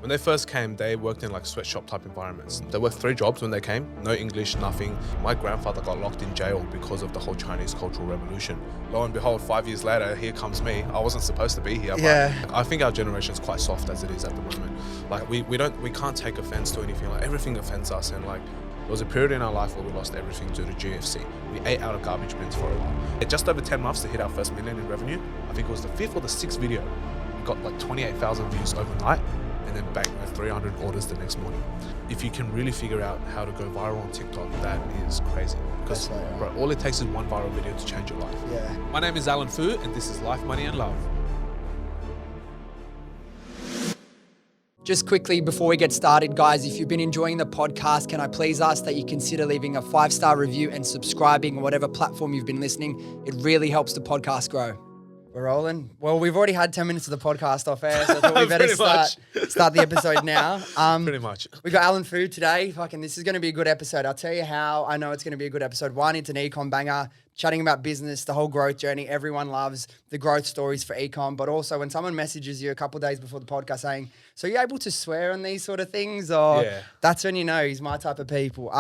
When they first came, they worked in like sweatshop type environments. They worked 3 jobs when they came, no English, nothing. My grandfather got locked in jail because of the whole Chinese Cultural Revolution. Lo and behold, 5 years later, here comes me. I wasn't supposed to be here, but I think our generation is quite soft as it is at the moment. Like we can't take offense to anything. Like everything offends us, and like there was a period in our life where we lost everything due to GFC. We ate out of garbage bins for a while. Just over 10 months to hit our first million in revenue. I think it was the 5th or the 6th video. We got like 28,000 views overnight. And then bang, 300 orders the next morning. If you can really figure out how to go viral on TikTok, that is crazy. Because bro, all it takes is one viral video to change your life. Yeah. My name is Alan Fu, and this is Life, Money and Love. Just quickly before we get started, guys, if you've been enjoying the podcast, can I please ask that you consider leaving a 5-star review and subscribing on whatever platform you've been listening. It really helps the podcast grow. We're rolling. Well, we've already had 10 minutes of the podcast off air, so I thought we better start the episode now. Pretty much. We got Alan Fu today. Fucking, this is going to be a good episode. I'll tell you how I know it's going to be a good episode. One, it's an Ecom banger, chatting about business, the whole growth journey. Everyone loves the growth stories for Ecom, but also when someone messages you a couple of days before the podcast saying, so you're able to swear on these sort of things? Or that's when you know he's my type of people.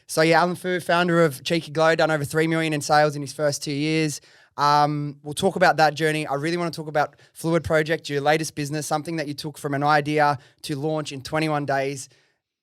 So yeah, Alan Fu, founder of CheekyGlo, done over 3 million in sales in his first 2 years. We'll talk about that journey. I really want to talk about Fluid Project, your latest business, something that you took from an idea to launch in 21 days.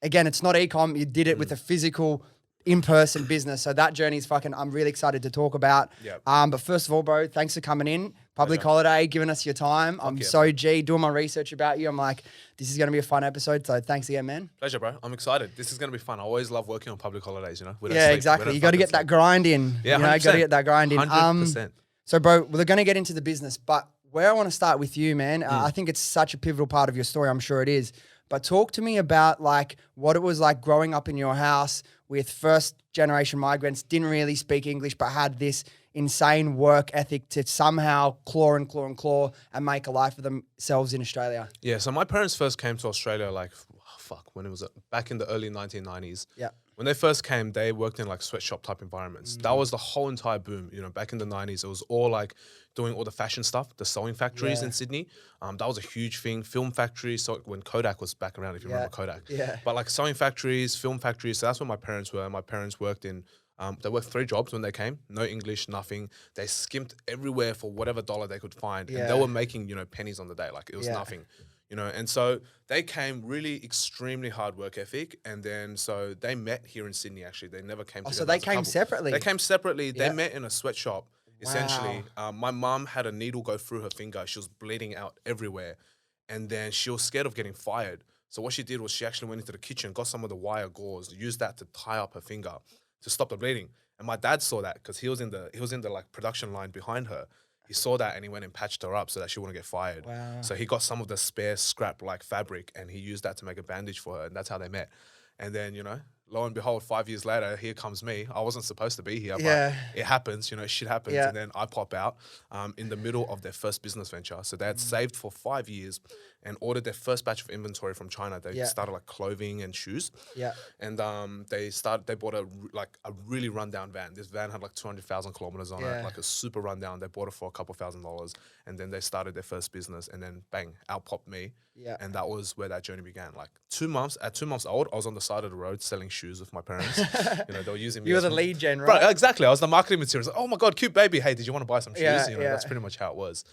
Again, it's not Ecom. You did it with a physical, in-person business. So that journey is fucking, I'm really excited to talk about. Yep. But first of all, bro, thanks for coming in. Public holiday, giving us your time. I'm so G, doing my research about you. I'm like, this is going to be a fun episode. So thanks again, man. Pleasure, bro. I'm excited. This is going to be fun. I always love working on public holidays, you know? We don't Yeah, sleep. exactly. You got to get that grind in. Yeah, 100%. You know, got to get that grind in. 100%. So, bro, we're going to get into the business, but where I want to start with you, man, I think it's such a pivotal part of your story. I'm sure it is. But talk to me about like what it was like growing up in your house with first generation migrants, didn't really speak English, but had this insane work ethic to somehow claw and make a life of themselves in Australia. Yeah, so my parents first came to Australia like, when it was back in the early 1990s. Yeah. When they first came, they worked in like sweatshop type environments. That was the whole entire boom. You know, back in the 90s, it was all like doing all the fashion stuff, the sewing factories in Sydney. That was a huge thing. Film factories. So when Kodak was back around, if you remember Kodak. Yeah. But like sewing factories, film factories. So that's where my parents were. My parents worked in, they worked 3 jobs when they came. No English, nothing. They skimped everywhere for whatever dollar they could find. And they were making, you know, pennies on the day. Like it was nothing. You know, and so they came really extremely hard work ethic. And then so they met here in Sydney, actually. They never came together. So they came separately? They came separately. They met in a sweatshop, essentially. My mum had a needle go through her finger. She was bleeding out everywhere. And then she was scared of getting fired. So what she did was she actually went into the kitchen, got some of the wire gauze, used that to tie up her finger to stop the bleeding. And my dad saw that because he was in the like production line behind her. He saw that and he went and patched her up so that she wouldn't get fired. Wow. So he got some of the spare scrap like fabric and he used that to make a bandage for her, and that's how they met. And then, you know, lo and behold, 5 years later, here comes me. I wasn't supposed to be here, but it happens, you know, shit happens. And then I pop out in the middle of their first business venture. So they had saved for 5 years and ordered their first batch of inventory from China. They started like clothing and shoes. Yeah. And they bought a really rundown van. This van had like 200,000 kilometers on it, like a super rundown. They bought it for a couple $1,000s, and then they started their first business, and then bang, out popped me. Yeah. And that was where that journey began. Like 2 months, at 2 months old, I was on the side of the road selling shoes with my parents. You know, they were using me. You were the lead gen, right? Right, exactly. I was the marketing materials. Like, oh my God, cute baby. Hey, did you want to buy some shoes? You know, that's pretty much how it was.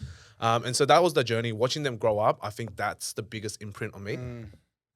And so that was the journey. Watching them grow up, I think that's the biggest imprint on me.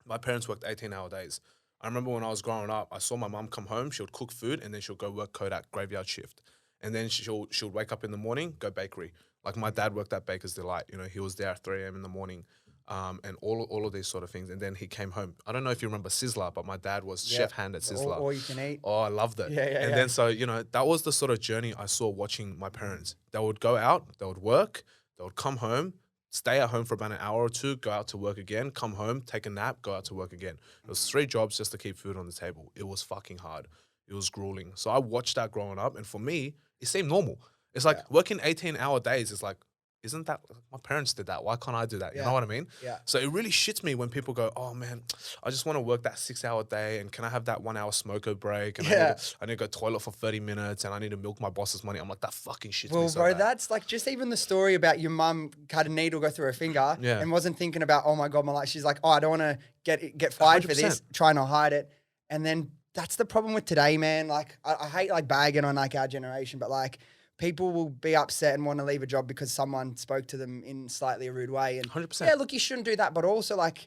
My parents worked 18-hour days. I remember when I was growing up, I saw my mum come home. She would cook food and then she'll go work Kodak graveyard shift. And then she'll wake up in the morning, go bakery. Like my dad worked at Baker's Delight. You know, he was there at 3 a.m. in the morning. And all of these sort of things. And then he came home. I don't know if you remember Sizzler, but my dad was chef hand at Sizzler. All you can eat. Oh, I loved it. And then so, you know, that was the sort of journey I saw watching my parents. They would go out, they would work, they would come home, stay at home for about an hour or two, go out to work again, come home, take a nap, go out to work again. It was 3 jobs just to keep food on the table. It was fucking hard. It was grueling. So I watched that growing up. And for me, it seemed normal. It's like working 18-hour days is like, isn't that my parents did that? Why can't I do that? You Yeah. know what I mean? Yeah. So it really shits me when people go, oh man, I just want to work that 6-hour day and can I have that 1 hour smoker break? And Yeah. I need to go toilet for 30 minutes and I need to milk my boss's money. I'm like, that fucking shits me Well, so bro, bad. that's like just even the story about your mum had a needle go through her finger Yeah. and wasn't thinking about, oh my God, my life. She's like, oh, I don't want to get fired for this, 100%. trying to hide it. And then that's the problem with today, man. Like, I hate like bagging on like our generation, but like people will be upset and want to leave a job because someone spoke to them in slightly a rude way. And 100%. yeah, look, you shouldn't do that. But also like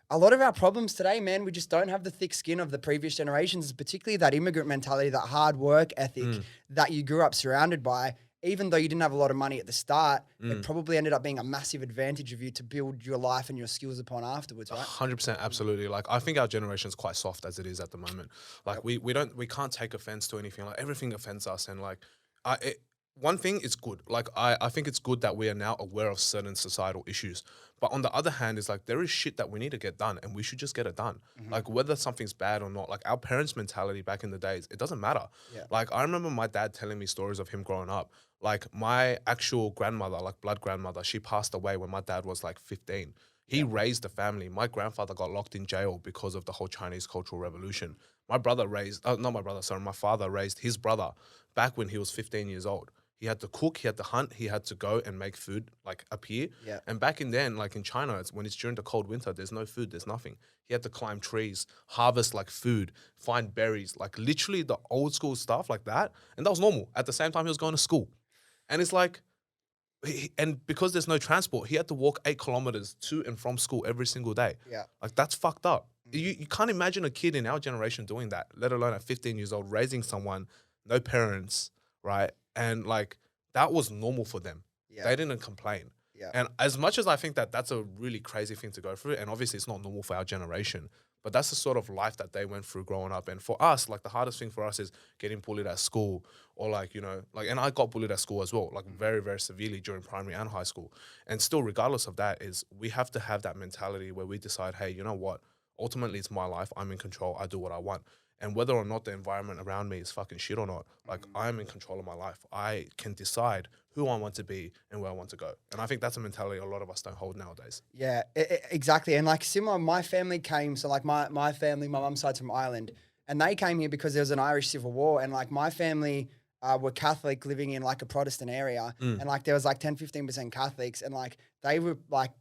a lot of our problems today, man, we just don't have the thick skin of the previous generations, particularly that immigrant mentality, that hard work ethic that you grew up surrounded by. Even though you didn't have a lot of money at the start, it probably ended up being a massive advantage of you to build your life and your skills upon afterwards, right? 100%, absolutely. Like I think our generation is quite soft as it is at the moment. Like we can't take offense to anything. Like everything offends us, and like one thing is good. Like I think it's good that we are now aware of certain societal issues. But on the other hand, it's like there is shit that we need to get done, and we should just get it done. Like whether something's bad or not. Like our parents' mentality back in the days, it doesn't matter. Yeah. Like I remember my dad telling me stories of him growing up. Like my actual grandmother, like blood grandmother, she passed away when my dad was like 15. He raised the family. My grandfather got locked in jail because of the whole Chinese Cultural Revolution. My father raised his brother back when he was 15 years old. He had to cook, he had to hunt, he had to go and make food like appear. Yeah. And back in then, like in China, when it's during the cold winter, there's no food, there's nothing. He had to climb trees, harvest like food, find berries, like literally the old school stuff like that. And that was normal. At the same time, he was going to school. And it's like, and because there's no transport, he had to walk 8 kilometers to and from school every single day. Yeah. Like that's fucked up. You can't imagine a kid in our generation doing that, let alone at 15 years old, raising someone, no parents, right? And like that was normal for them. Yeah. They didn't complain. Yeah. And as much as I think that that's a really crazy thing to go through, and obviously it's not normal for our generation, but that's the sort of life that they went through growing up. And for us, like the hardest thing for us is getting bullied at school, or like, you know, like, and I got bullied at school as well, like very, very severely during primary and high school. And still, regardless of that, is we have to have that mentality where we decide, hey, you know what? Ultimately, it's my life. I'm in control. I do what I want. And whether or not the environment around me is fucking shit or not, like I'm in control of my life. I can decide who I want to be and where I want to go. And I think that's a mentality a lot of us don't hold nowadays. Yeah, exactly. And like similar, my family came, so like my family, my mum's side's from Ireland, and they came here because there was an Irish Civil War, and like my family were Catholic living in like a Protestant area, and like there was like 10-15% Catholics, and like they were like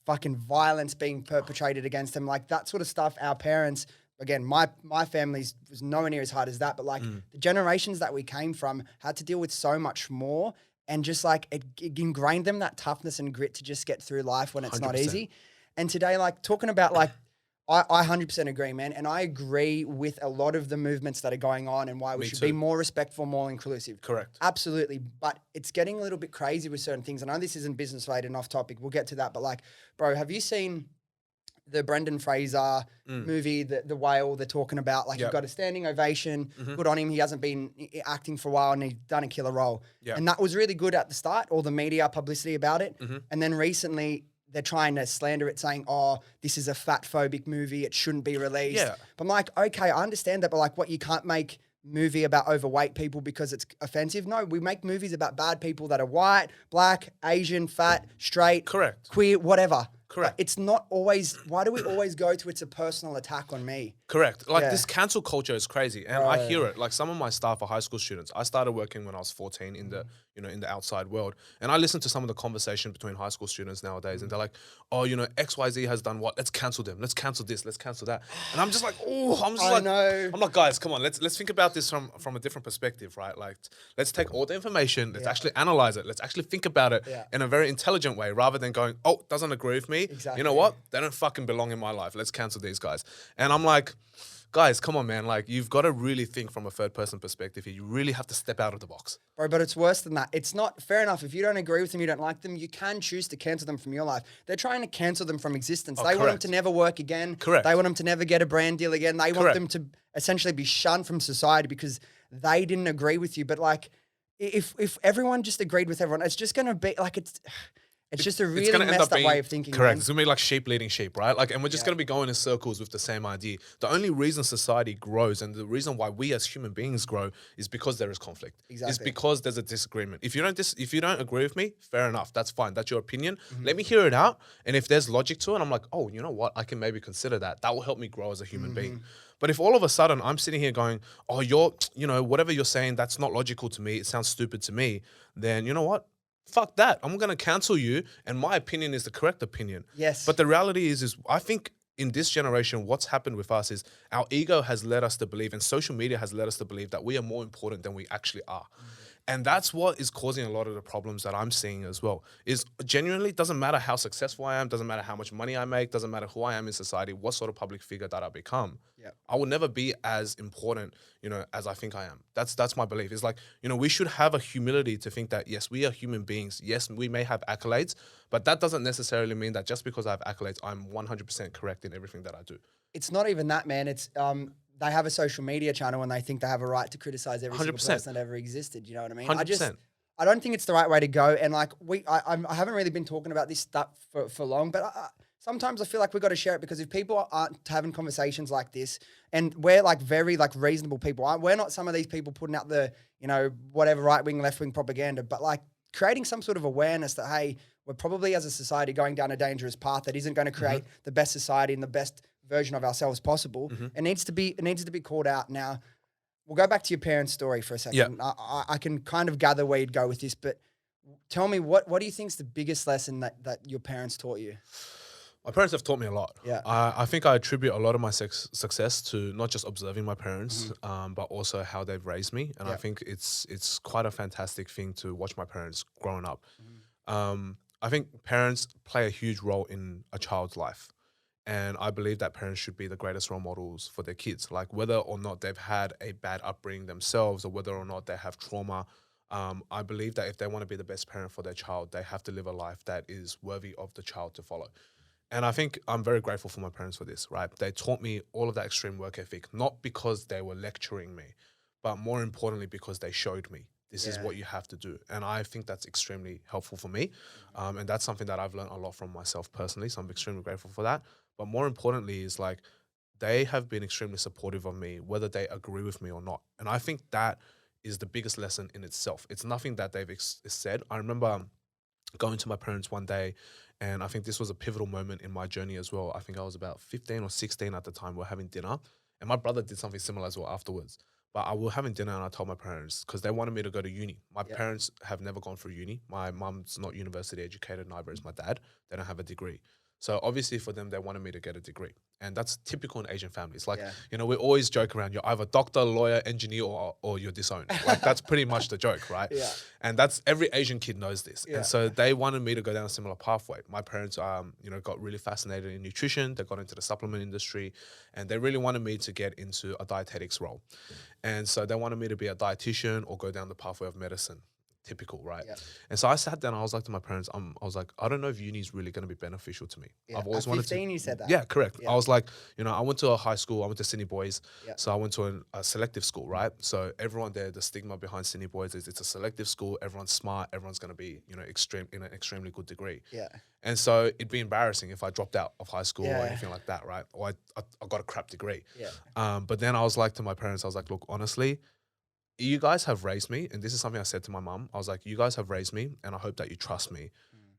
fucking violence being perpetrated against them, like that sort of stuff. Our parents, again, my family's was nowhere near as hard as that, but like the generations that we came from had to deal with so much more, and just like it ingrained them that toughness and grit to just get through life when it's not 100%. easy. And today, like talking about like, I 100% agree, man. And I agree with a lot of the movements that are going on and why we Me should too. be more respectful, more inclusive. Correct. Absolutely. But it's getting a little bit crazy with certain things. I know this isn't business related and off topic. We'll get to that. But like, bro, have you seen the Brendan Fraser movie, the Whale? They're talking about like he got a standing ovation. Good on him. He hasn't been acting for a while and he's done a killer role. Yeah. And that was really good at the start, all the media publicity about it. And then recently they're trying to slander it, saying, oh, this is a fat phobic movie. It shouldn't be released. Yeah. But I'm like, okay, I understand that. But like, what, you can't make movie about overweight people because it's offensive? No, we make movies about bad people that are white, black, Asian, fat, straight, Correct. queer, whatever. Correct. But it's not always, why do we always go to it's a personal attack on me? Correct. Like Yeah. this cancel culture is crazy. And I hear it. Like some of my staff are high school students. I started working when I was 14 in the, you know, in the outside world. And I listen to some of the conversation between high school students nowadays. And they're like, oh, you know, XYZ has done what? Let's cancel them. Let's cancel this. Let's cancel that. And I'm just like, oh, I know. I'm like, guys, come on. Let's think about this from a different perspective, right? Like let's take all the information. Let's actually analyze it. Let's actually think about it in a very intelligent way rather than going, oh, doesn't agree with me. Exactly. You know what? They don't fucking belong in my life. Let's cancel these guys. And I'm like, guys, come on, man. Like, you've got to really think from a third person perspective here. You really have to step out of the box. Bro, but it's worse than that. It's not fair enough. If you don't agree with them, you don't like them, you can choose to cancel them from your life. They're trying to cancel them from existence. They want them correct. to never work again. Correct. They want them to never get a brand deal again. They want Correct. them to essentially be shunned from society because they didn't agree with you. But like, if everyone just agreed with everyone, it's just going to be like, It's just a it's really gonna end messed up up way being of thinking. correct. Man. It's gonna be like sheep leading sheep, right? Like, and we're just gonna be going in circles with the same idea. The only reason society grows and the reason why we as human beings grow is because there is conflict. Is Exactly. because there's a disagreement. If you don't agree with me, fair enough. That's fine. That's your opinion. Mm-hmm. Let me hear it out. And if there's logic to it, I'm like, oh, you know what? I can maybe consider that. That will help me grow as a human being. Mm-hmm. But if all of a sudden I'm sitting here going, oh, whatever you're saying, that's not logical to me. It sounds stupid to me. Then you know what? Fuck that. I'm going to cancel you. And my opinion is the correct opinion. Yes. But the reality is I think in this generation, what's happened with us is our ego has led us to believe, and social media has led us to believe that we are more important than we actually are. And that's what is causing a lot of the problems that I'm seeing as well. Is genuinely, doesn't matter how successful I am, doesn't matter how much money I make, doesn't matter who I am in society, what sort of public figure that I become. Yep. I will never be as important, as I think I am. That's my belief. It's like, we should have a humility to think that, yes, we are human beings. Yes, we may have accolades, but that doesn't necessarily mean that just because I have accolades, I'm 100% correct in everything that I do. It's not even that, man. It's they have a social media channel and they think they have a right to criticize every single 100%. person that ever existed. You know what I mean? 100%. I don't think it's the right way to go. And like I haven't really been talking about this stuff for long, but sometimes I feel like we've got to share it, because if people aren't having conversations like this, and we're like very like reasonable people, we're not some of these people putting out the, whatever right wing, left wing propaganda, but like creating some sort of awareness that, hey, we're probably as a society going down a dangerous path that isn't going to create the best society and the best version of ourselves possible. It needs to be called out. Now, we'll go back to your parents' story for a second. Yeah. I can kind of gather where you'd go with this, but tell me what do you think is the biggest lesson that your parents taught you? My parents have taught me a lot. Yeah. I think I attribute a lot of my success to not just observing my parents, but also how they've raised me. And I think it's quite a fantastic thing to watch my parents growing up. I think parents play a huge role in a child's life. And I believe that parents should be the greatest role models for their kids. Like whether or not they've had a bad upbringing themselves, or whether or not they have trauma, I believe that if they want to be the best parent for their child, they have to live a life that is worthy of the child to follow. And I think I'm very grateful for my parents for this, right? They taught me all of that extreme work ethic, not because they were lecturing me, but more importantly, because they showed me this is what you have to do. And I think that's extremely helpful for me. And that's something that I've learned a lot from myself personally. So I'm extremely grateful for that. But more importantly is like, they have been extremely supportive of me, whether they agree with me or not. And I think that is the biggest lesson in itself. It's nothing that they've said. I remember going to my parents one day, and I think this was a pivotal moment in my journey as well. I think I was about 15 or 16 at the time. We're having dinner, and my brother did something similar as well afterwards. But I was having dinner and I told my parents, because they wanted me to go to uni. My parents have never gone through uni. My mum's not university educated, neither is my dad. They don't have a degree. So obviously for them, they wanted me to get a degree. And that's typical in Asian families. Like, we always joke around, you're either doctor, lawyer, engineer, or you're disowned. Like that's pretty much the joke, right? Yeah. And that's, every Asian kid knows this. Yeah. And so they wanted me to go down a similar pathway. My parents, got really fascinated in nutrition. They got into the supplement industry, and they really wanted me to get into a dietetics role. And so they wanted me to be a dietitian or go down the pathway of medicine. Typical, right? Yeah. And so I sat down, I was like to my parents, I was like, I don't know if uni is really going to be beneficial to me. Yeah. I've always At wanted 15, to. you said that? Yeah, correct. Yeah. I was like, I went to a high school, I went to Sydney Boys. Yeah. So I went to a selective school, right? So everyone there, the stigma behind Sydney Boys is it's a selective school, everyone's smart, everyone's going to be, in an extremely good degree. Yeah. And so it'd be embarrassing if I dropped out of high school or anything like that, right? Or I got a crap degree. Yeah. But then I was like to my parents, I was like, look, honestly, you guys have raised me, and this is something I said to my mum. I was like, you guys have raised me, and I hope that you trust me.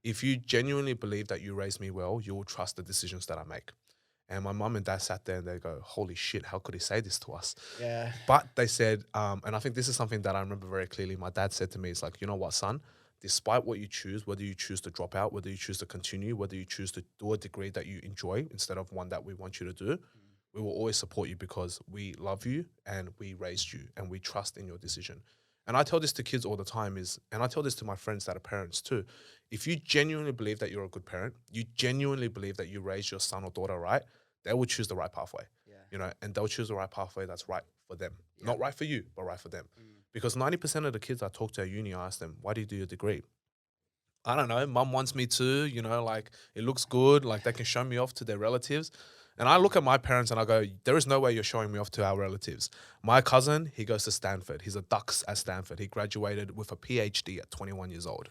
If you genuinely believe that you raised me well, you will trust the decisions that I make. And my mum and dad sat there and they go, holy shit, how could he say this to us? Yeah. But they said, and I think this is something that I remember very clearly, my dad said to me, it's like, you know what, son, despite what you choose, whether you choose to drop out, whether you choose to continue, whether you choose to do a degree that you enjoy instead of one that we want you to do, we will always support you because we love you and we raised you and we trust in your decision. And I tell this to kids all the time and I tell this to my friends that are parents too. If you genuinely believe that you're a good parent, you genuinely believe that you raised your son or daughter right, they will choose the right pathway. And they'll choose the right pathway that's right for them. Not right for you, but right for them. Because 90% of the kids I talk to at uni, I ask them, why do you do your degree? I don't know, mum wants me to, like it looks good, like they can show me off to their relatives. And I look at my parents and I go, there is no way you're showing me off to our relatives. My cousin, he goes to Stanford. He's a Dux at Stanford. He graduated with a PhD at 21 years old.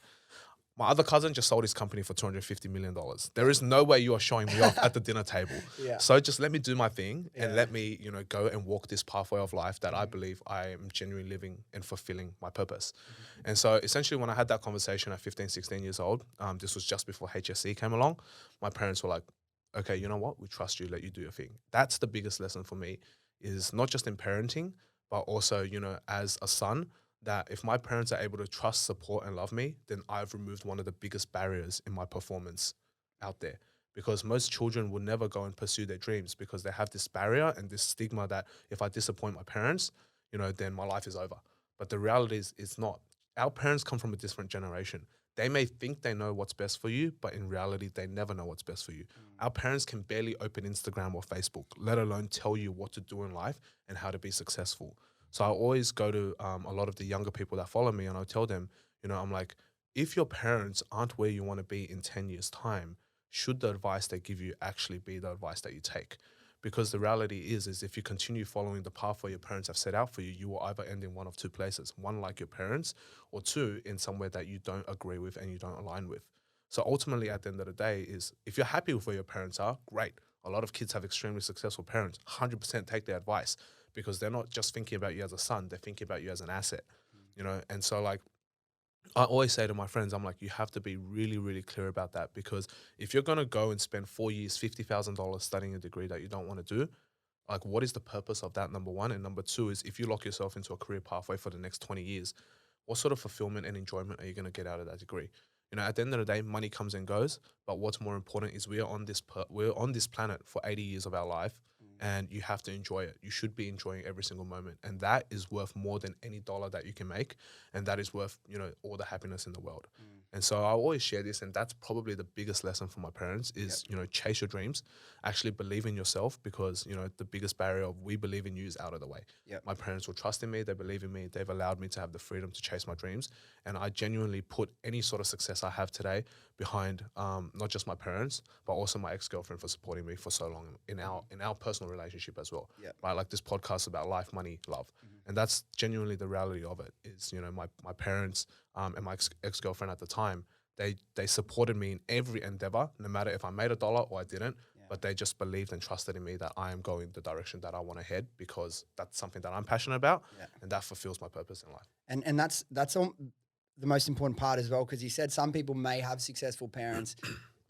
My other cousin just sold his company for $250 million. There is no way you are showing me off at the dinner table. Yeah. So just let me do my thing and Yeah. let me, go and walk this pathway of life that I believe I am genuinely living and fulfilling my purpose. And so essentially when I had that conversation at 15, 16 years old, this was just before HSC came along, my parents were like, okay, you know what? We trust you, let you do your thing. That's the biggest lesson for me, is not just in parenting, but also, as a son, that if my parents are able to trust, support, and love me, then I've removed one of the biggest barriers in my performance out there. Because most children will never go and pursue their dreams because they have this barrier and this stigma that if I disappoint my parents, then my life is over. But the reality is it's not. Our parents come from a different generation. They may think they know what's best for you, but in reality, they never know what's best for you. Our parents can barely open Instagram or Facebook, let alone tell you what to do in life and how to be successful. So I always go to a lot of the younger people that follow me and I tell them, I'm like, if your parents aren't where you want to be in 10 years' time, should the advice they give you actually be the advice that you take? Because the reality is if you continue following the pathway your parents have set out for you, you will either end in one of two places, one like your parents, or two in somewhere that you don't agree with and you don't align with. So ultimately, at the end of the day, is if you're happy with where your parents are, great. A lot of kids have extremely successful parents. 100% take their advice because they're not just thinking about you as a son, they're thinking about you as an asset, And so like, I always say to my friends, I'm like, you have to be really, really clear about that, because if you're going to go and spend 4 years, $50,000 studying a degree that you don't want to do, like what is the purpose of that, number one? And number two is if you lock yourself into a career pathway for the next 20 years, what sort of fulfillment and enjoyment are you going to get out of that degree? At the end of the day, money comes and goes, but what's more important is we're on this planet for 80 years of our life, and you have to enjoy it. You should be enjoying every single moment, and that is worth more than any dollar that you can make, and that is worth all the happiness in the world. And so I always share this, and that's probably the biggest lesson from my parents is chase your dreams, actually believe in yourself, because the biggest barrier of we believe in you is out of the way. My parents will trust in me, they believe in me, they've allowed me to have the freedom to chase my dreams, and I genuinely put any sort of success I have today behind not just my parents but also my ex-girlfriend for supporting me for so long in our personal relationship as well. Right, like this podcast about life, money, love, and that's genuinely the reality of it. Is my parents and my ex-girlfriend at the time, they supported me in every endeavor, no matter if I made a dollar or I didn't. But they just believed and trusted in me that I am going the direction that I want to head, because that's something that I'm passionate about, and that fulfills my purpose in life. And that's all, the most important part as well, because you said some people may have successful parents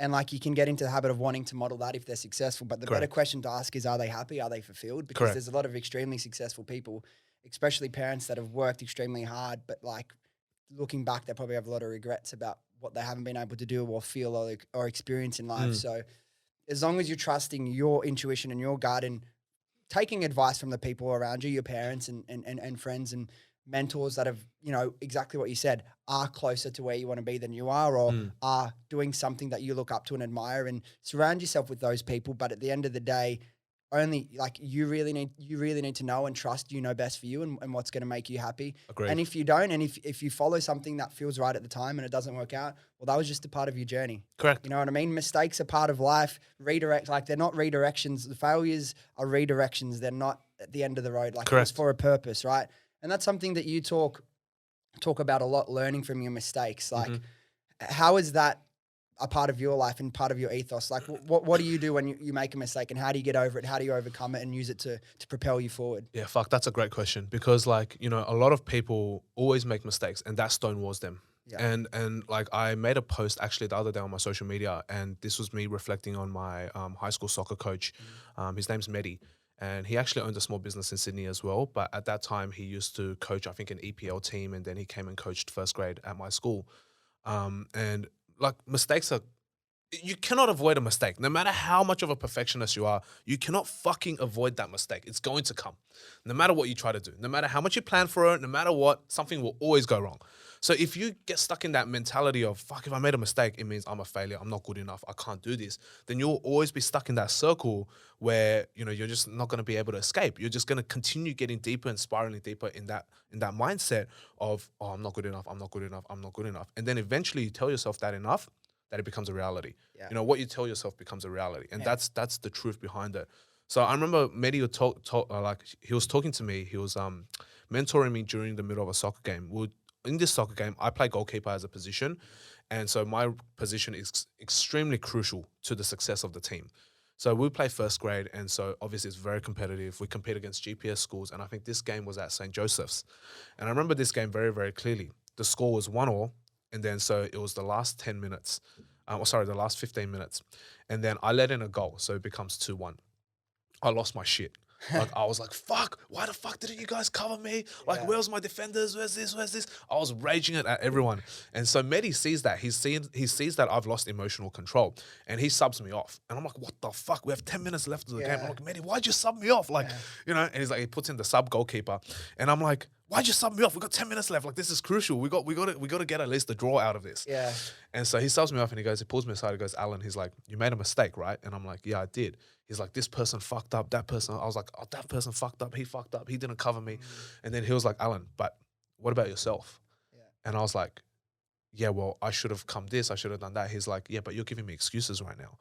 and like you can get into the habit of wanting to model that if they're successful. But the better question to ask is, are they happy? Are they fulfilled? Because there's a lot of extremely successful people, especially parents that have worked extremely hard, but like looking back, they probably have a lot of regrets about what they haven't been able to do or feel or experience in life. So as long as you're trusting your intuition and your gut and taking advice from the people around you, your parents and friends and mentors that have, exactly what you said, are closer to where you want to be than you are, or are doing something that you look up to and admire, and surround yourself with those people. But at the end of the day, only like you really need to know and trust best for you and what's going to make you happy. Agreed. And if you don't, and if you follow something that feels right at the time and it doesn't work out, well, that was just a part of your journey. Correct. You know what I mean? Mistakes are part of life. They're not redirections. The failures are redirections. They're not at the end of the road. Like it's for a purpose, right? And that's something that you talk about a lot, learning from your mistakes. Like how is that a part of your life and part of your ethos? Like what do you do when you make a mistake, and how do you get over it? How do you overcome it and use it to propel you forward? Yeah, that's a great question, because like, a lot of people always make mistakes and that stonewalls them. Yeah. And like I made a post actually the other day on my social media, and this was me reflecting on my high school soccer coach. His name's Mehdi, and he actually owned a small business in Sydney as well. But at that time he used to coach, I think, an EPL team, and then he came and coached first grade at my school. And like mistakes you cannot avoid a mistake. No matter how much of a perfectionist you are, you cannot fucking avoid that mistake. It's going to come. No matter what you try to do, no matter how much you plan for it, no matter what, something will always go wrong. So if you get stuck in that mentality of, fuck, if I made a mistake, it means I'm a failure, I'm not good enough, I can't do this, then you'll always be stuck in that circle where, you're just not going to be able to escape. You're just going to continue getting deeper and spiraling deeper in that mindset of, oh, I'm not good enough, I'm not good enough, I'm not good enough. And then eventually you tell yourself that enough that it becomes a reality. Yeah. What you tell yourself becomes a reality. And that's the truth behind it. So I remember Mehdi he was talking to me, he was mentoring me during the middle of a soccer game. In this soccer game, I play goalkeeper as a position, And so my position is extremely crucial to the success of the team. So we play first grade, and so obviously it's very competitive. We compete against GPS schools, and I think this game was at St. Joseph's. And I remember this game very, very clearly. The score was 1-1, and then so it was the last 10 minutes. The last 15 minutes. And then I let in a goal, so it becomes 2-1. I lost my shit. Like, I was like, fuck, why the fuck didn't you guys cover me? Like, where's my defenders? Where's this? I was raging it at everyone. And so Mehdi sees that. He sees that I've lost emotional control, and he subs me off. And I'm like, what the fuck? We have 10 minutes left of the game. I'm like, Mehdi, why'd you sub me off? Like, you know, and he's like, he puts in the sub goalkeeper. And I'm like, why'd you sub me off? We got 10 minutes left. Like, this is crucial. We got to get at least a draw out of this. Yeah. And so he subs me off, and he pulls me aside. He goes, Alan, he's like, you made a mistake, right? And I'm like, yeah, I did. He's like, this person fucked up, that person. I was like, oh, that person fucked up. He fucked up. He didn't cover me. And then he was like, Alan, but what about yourself? Yeah. And I was like, yeah, well, I should have come this. I should have done that. He's like, yeah, but you're giving me excuses right now.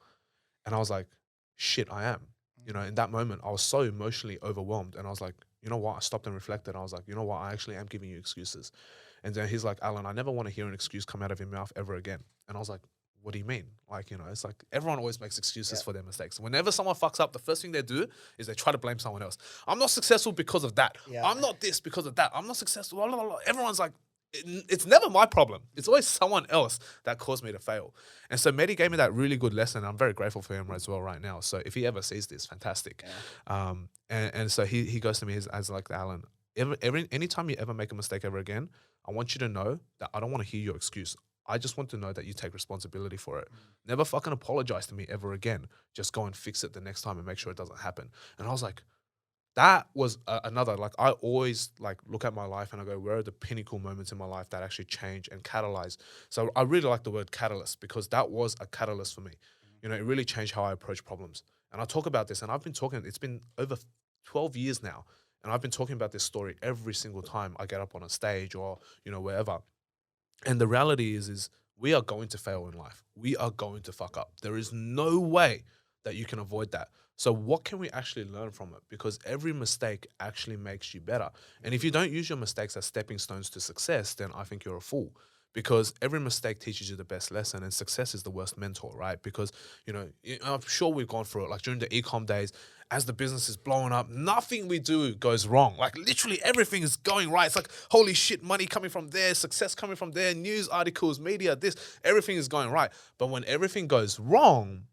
And I was like, shit, I am. You know, in that moment, I was so emotionally overwhelmed. And I was like, you know what? I stopped and reflected. I was like, you know what? I actually am giving you excuses. And then he's like, Alan, I never want to hear an excuse come out of your mouth ever again. And I was like, what do you mean? Like, you know, it's like everyone always makes excuses for their mistakes. Whenever someone fucks up, the first thing they do is they try to blame someone else. I'm not successful because of that. I'm not this because of that. I'm not successful. Blah, blah, blah. Everyone's like, it's never my problem. It's always someone else that caused me to fail. And so Mehdi gave me that really good lesson. I'm very grateful for him as well right now. So if he ever sees this, fantastic. And so he goes to me as like, Alan, anytime you ever make a mistake ever again, I want you to know that I don't want to hear your excuse. I just want to know that you take responsibility for it. Never fucking apologize to me ever again. Just go and fix it the next time and make sure it doesn't happen. And I was like, that was another, like, I always like look at my life and I go, where are the pinnacle moments in my life that actually change and catalyze? So I really like the word catalyst, because that was a catalyst for me. You know, it really changed how I approach problems. And I talk about this, and it's been over 12 years now. And I've been talking about this story every single time I get up on a stage or, you know, wherever. And the reality is we are going to fail in life. We are going to fuck up. There is no way that you can avoid that. So what can we actually learn from it? Because every mistake actually makes you better. And if you don't use your mistakes as stepping stones to success, then I think you're a fool. Because every mistake teaches you the best lesson, and success is the worst mentor, right? Because, you know, I'm sure we've gone through it. Like during the Ecom days, as the business is blowing up, nothing we do goes wrong. Like literally everything is going right. It's like, holy shit, money coming from there, success coming from there, news articles, media, this, everything is going right. But when everything goes wrong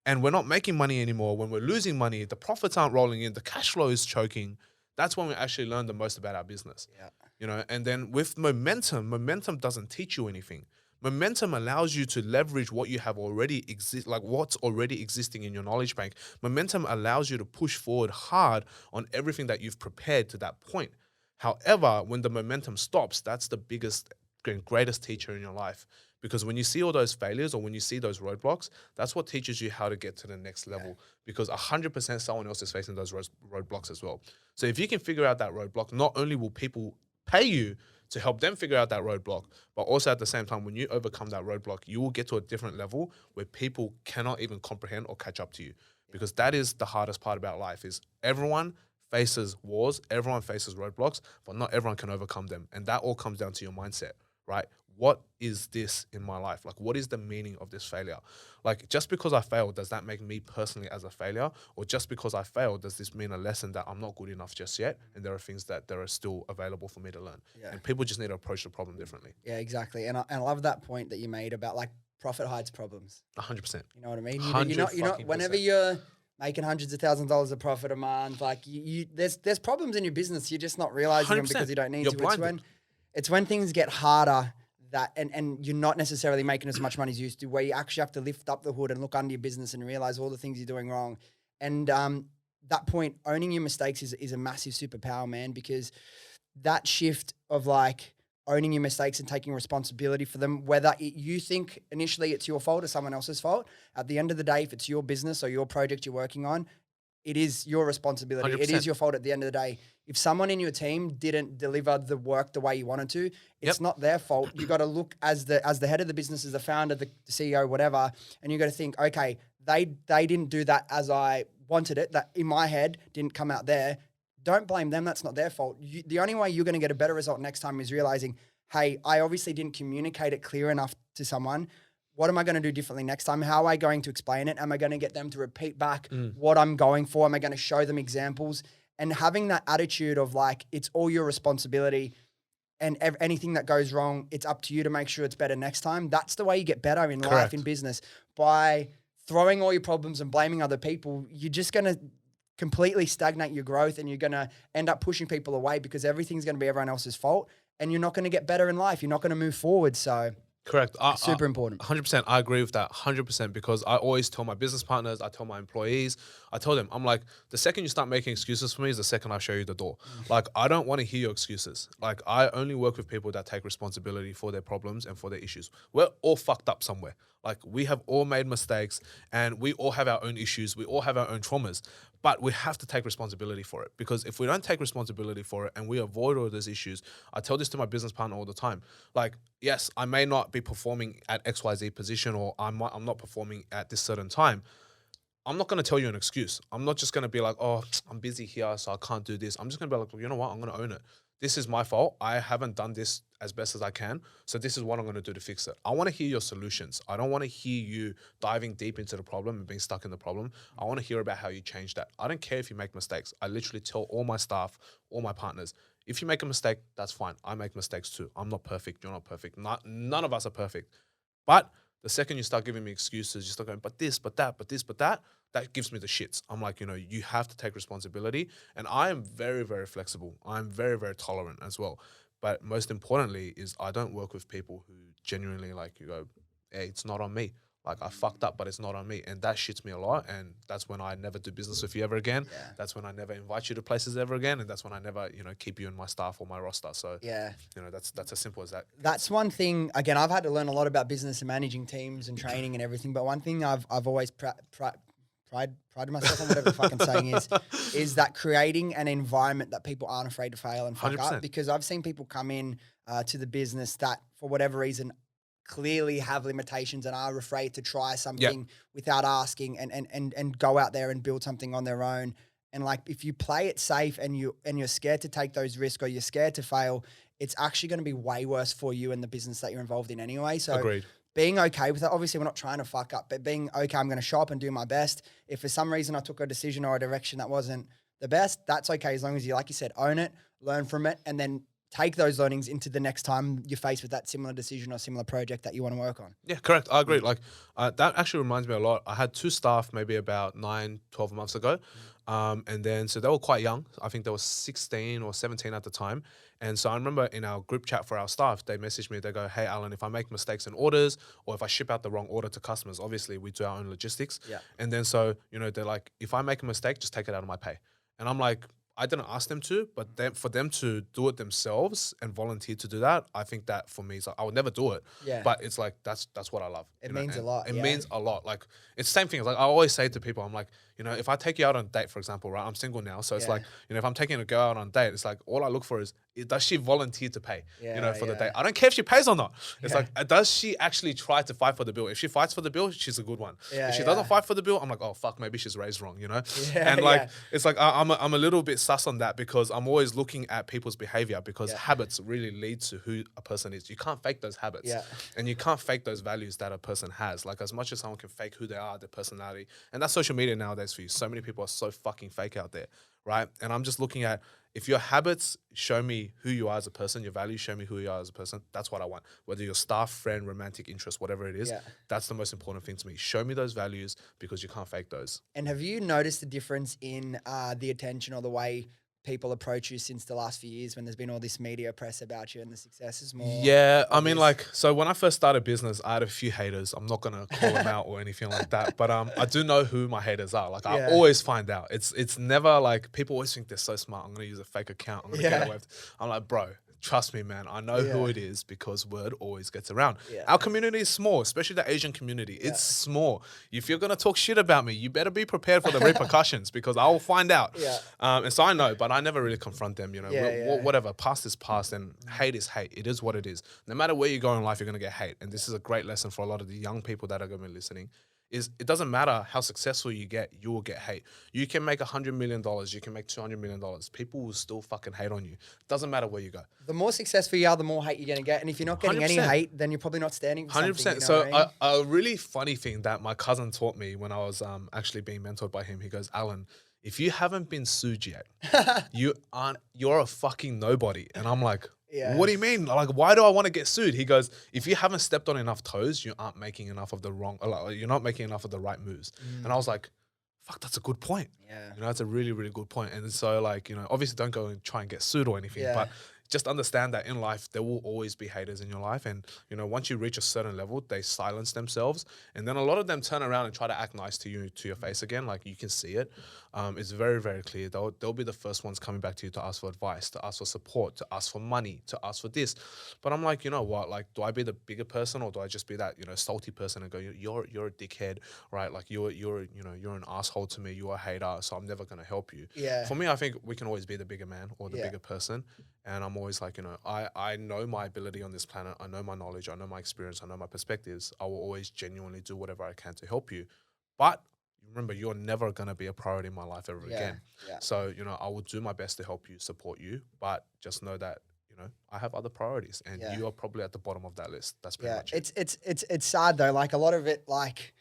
and we're not making money anymore, when we're losing money, the profits aren't rolling in, the cash flow is choking, that's when we actually learn the most about our business. Yeah. You know, and then with momentum doesn't teach you anything. Momentum allows you to leverage what you have already what's already existing in your knowledge bank. Momentum allows you to push forward hard on everything that you've prepared to that point. However, when the momentum stops, that's the biggest and greatest teacher in your life. Because when you see all those failures or when you see those roadblocks, that's what teaches you how to get to the next level. Because 100% someone else is facing those roadblocks as well. So if you can figure out that roadblock, not only will people pay you to help them figure out that roadblock, but also at the same time, when you overcome that roadblock, you will get to a different level where people cannot even comprehend or catch up to you. Because that is the hardest part about life, is everyone faces wars, everyone faces roadblocks, but not everyone can overcome them. And that all comes down to your mindset, right? What is this in my life? Like, what is the meaning of this failure? Like, just because I failed, does that make me personally as a failure? Or just because I failed, does this mean a lesson that I'm not good enough just yet? And there are things that there are still available for me to learn. Yeah. And people just need to approach the problem differently. Yeah, exactly. And I love that point that you made about like profit hides problems. 100%. You know what I mean? You're not whenever you're making hundreds of thousands of dollars of profit a month, like there's problems in your business. You're just not realizing them because you don't need to. It's when things get harder that and you're not necessarily making as much money as you used to, where you actually have to lift up the hood and look under your business and realize all the things you're doing wrong. And that point, owning your mistakes is a massive superpower, man, because that shift of like owning your mistakes and taking responsibility for them, whether you think initially it's your fault or someone else's fault, at the end of the day, if it's your business or your project you're working on, it is your responsibility. 100%. It is your fault at the end of the day. If someone in your team didn't deliver the work the way you wanted to, it's not their fault. You got to look as the head of the business, as the founder, the CEO, whatever, and you got to think, okay, they didn't do that as I wanted it. That in my head didn't come out there. Don't blame them. That's not their fault. The only way you're going to get a better result next time is realizing, hey, I obviously didn't communicate it clear enough to someone, what am I going to do differently next time? How am I going to explain it? Am I going to get them to repeat back what I'm going for? Am I going to show them examples? And having that attitude of like, it's all your responsibility, and anything that goes wrong, it's up to you to make sure it's better next time. That's the way you get better in life, in business. By throwing all your problems and blaming other people, you're just going to completely stagnate your growth, and you're going to end up pushing people away because everything's going to be everyone else's fault, and you're not going to get better in life. You're not going to move forward. So correct. super important. 100%. I agree with that 100%, because I always tell my business partners, I tell my employees, I tell them, I'm like, the second you start making excuses for me is the second I show you the door. Like, I don't want to hear your excuses. Like, I only work with people that take responsibility for their problems and for their issues. We're all fucked up somewhere. Like, we have all made mistakes, and we all have our own issues. We all have our own traumas, but we have to take responsibility for it, because if we don't take responsibility for it and we avoid all those issues, I tell this to my business partner all the time. Like, yes, I may not be performing at XYZ position, or I'm not performing at this certain time. I'm not going to tell you an excuse. I'm not just going to be like, oh, I'm busy here, so I can't do this. I'm just going to be like, well, you know what? I'm going to own it. This is my fault. I haven't done this as best as I can. So this is what I'm going to do to fix it. I want to hear your solutions. I don't want to hear you diving deep into the problem and being stuck in the problem. I want to hear about how you change that. I don't care if you make mistakes. I literally tell all my staff, all my partners, if you make a mistake, that's fine. I make mistakes too. I'm not perfect. You're not perfect. None of us are perfect. But the second you start giving me excuses, you start going, but this, but that, but this, but that gives me the shits. I'm like, you have to take responsibility. And I am very, very flexible. I'm very, very tolerant as well. But most importantly is I don't work with people who genuinely like, you go, hey, it's not on me. Like, I fucked up, but it's not on me. And that shits me a lot. And that's when I never do business with you ever again. Yeah. That's when I never invite you to places ever again. And that's when I never, keep you in my staff or my roster. So, that's as simple as that. That's one thing. Again, I've had to learn a lot about business and managing teams and training and everything. But one thing I've always prided myself on, whatever the fucking saying is that creating an environment that people aren't afraid to fail and fuck 100%. Up. Because I've seen people come in to the business that, for whatever reason, clearly have limitations and are afraid to try something without asking and go out there and build something on their own. And like, if you play it safe and you're scared to take those risks, or you're scared to fail, it's actually going to be way worse for you and the business that you're involved in anyway. So agreed. Being okay with that. Obviously, we're not trying to fuck up, but being okay, I'm going to show up and do my best. If for some reason I took a decision or a direction that wasn't the best, that's okay, as long as you, like you said, own it, learn from it, and then take those learnings into the next time you're faced with that similar decision or similar project that you want to work on. Yeah, correct. I agree. Like, that actually reminds me a lot. I had 2 staff maybe about 9, 12 months ago. And then, so they were quite young. I think they were 16 or 17 at the time. And so I remember in our group chat for our staff, they messaged me, they go, hey, Alan, if I make mistakes in orders, or if I ship out the wrong order to customers, obviously we do our own logistics. Yeah. And then so, they're like, if I make a mistake, just take it out of my pay. And I'm like, I didn't ask them to, but then for them to do it themselves and volunteer to do that, I think that for me is like, I would never do it. Yeah. But it's like, that's what I love. It means a lot. It means a lot. Like, it's the same thing. Like, I always say to people, I'm like, if I take you out on a date, for example, right? I'm single now. So it's like, if I'm taking a girl out on a date, it's like, all I look for is, does she volunteer to pay, for the date? I don't care if she pays or not. It's like, does she actually try to fight for the bill? If she fights for the bill, she's a good one. If she doesn't fight for the bill, I'm like, oh, fuck, maybe she's raised wrong, And like, it's like, I'm a little bit sus on that, because I'm always looking at people's behavior, because habits really lead to who a person is. You can't fake those habits. And you can't fake those values that a person has. Like, as much as someone can fake who they are, their personality, and that's social media nowadays for you. So many people are so fucking fake out there, right? And I'm just looking at, if your habits show me who you are as a person, your values show me who you are as a person, that's what I want. Whether you're staff, friend, romantic interest, whatever it is, that's the most important thing to me. Show me those values, because you can't fake those. And have you noticed the difference in the attention or the way people approach you since the last few years, when there's been all this media press about you and the successes more? Yeah, I mean, like, so when I first started business, I had a few haters. I'm not going to call them out or anything like that, but I do know who my haters are. Like, I always find out. It's never like, people always think they're so smart. I'm going to use a fake account. I'm going to get away with it. I'm like, bro, trust me, man. I know who it is, because word always gets around. Our community is small, especially the Asian community. It's small. If you're going to talk shit about me, you better be prepared for the repercussions, because I will find out. And so I know, but I never really confront them, whatever. Past is past, and hate is hate. It is what it is. No matter where you go in life, you're going to get hate. And this is a great lesson for a lot of the young people that are going to be listening. is it doesn't matter how successful you get, you will get hate. You can make $100 million, you can make $200 million. People will still fucking hate on you. Doesn't matter where you go. The more successful you are, the more hate you're going to get. And if you're not getting any 100%. hate, then you're probably not standing for something. 100%. You know So what I mean? a really funny thing that my cousin taught me when I was actually being mentored by him, he goes, Alan, if you haven't been sued yet, you're a fucking nobody. And I'm like, Yeah. what do you mean? Like, why do I want to get sued? He goes, if you haven't stepped on enough toes, you aren't making enough of you're not making enough of the right moves. And I was like, fuck, that's a good point. Yeah. You know, that's a really, really good point. And so like, you know, obviously don't go and try and get sued or anything, Yeah. but just understand that in life, there will always be haters in your life. And, you know, once you reach a certain level, they silence themselves. And then a lot of them turn around and try to act nice to you, to your face again. Like you can see it. It's very, very clear. They'll be the first ones coming back to you to ask for advice, to ask for support, to ask for money, to ask for this. But I'm like, you know what? Like, do I be the bigger person or do I just be that, you know, salty person and go, you're a dickhead, right? Like you're an asshole to me. You're a hater. So I'm never going to help you. Yeah. For me, I think we can always be the bigger man or the Yeah. bigger person. And I'm always like, you know, I know my ability on this planet. I know my knowledge. I know my experience. I know my perspectives. I will always genuinely do whatever I can to help you. But remember, you're never going to be a priority in my life ever again. Yeah. So, you know, I will do my best to help you, support you. But just know that, you know, I have other priorities and Yeah. you are probably at the bottom of that list. That's pretty Yeah. much it. It's sad though. Like a lot of it, like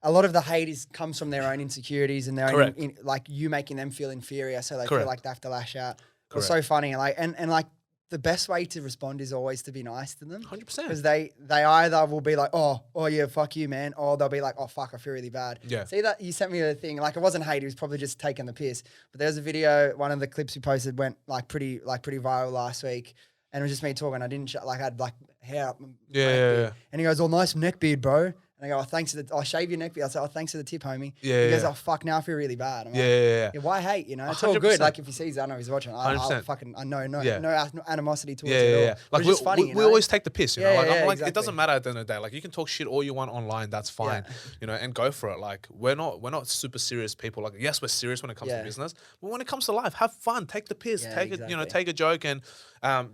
a lot of the hate comes from their own insecurities and their Correct. own, like you making them feel inferior. So they Correct. feel like they have to lash out. It's Correct. so funny. Like, and like the best way to respond is always to be nice to them. 100%. Because they either will be like, oh yeah, fuck you, man. Or they'll be like, oh, fuck, I feel really bad. Yeah. See that? You sent me a thing. Like, it wasn't hate. He was probably just taking the piss. But there's a video, one of the clips we posted went pretty viral last week. And it was just me talking. I didn't, I had like hair up. Yeah. And he goes, oh, nice neck beard, bro. And I go, oh, thanks for I'll shave your neck beard. I say, oh, thanks for the tip, homie. Yeah, He goes, yeah. oh, fuck, now I feel really bad. I'm like, Yeah. yeah, why hate? You know, it's all good. 100%. Like if he sees that, I know he's watching. I 100%. know no Yeah. animosity towards Yeah, it at all. yeah. Like Which is funny. we you know? always take the piss, you know. Yeah, Like yeah, I'm like, exactly. it doesn't matter at the end of the day. Like you can talk shit all you want online, that's fine, you know, and go for it. Like we're not super serious people. Like yes, we're serious when it comes to business, but when it comes to life, have fun, take the piss, Yeah, take it, you know, exactly. take a joke. And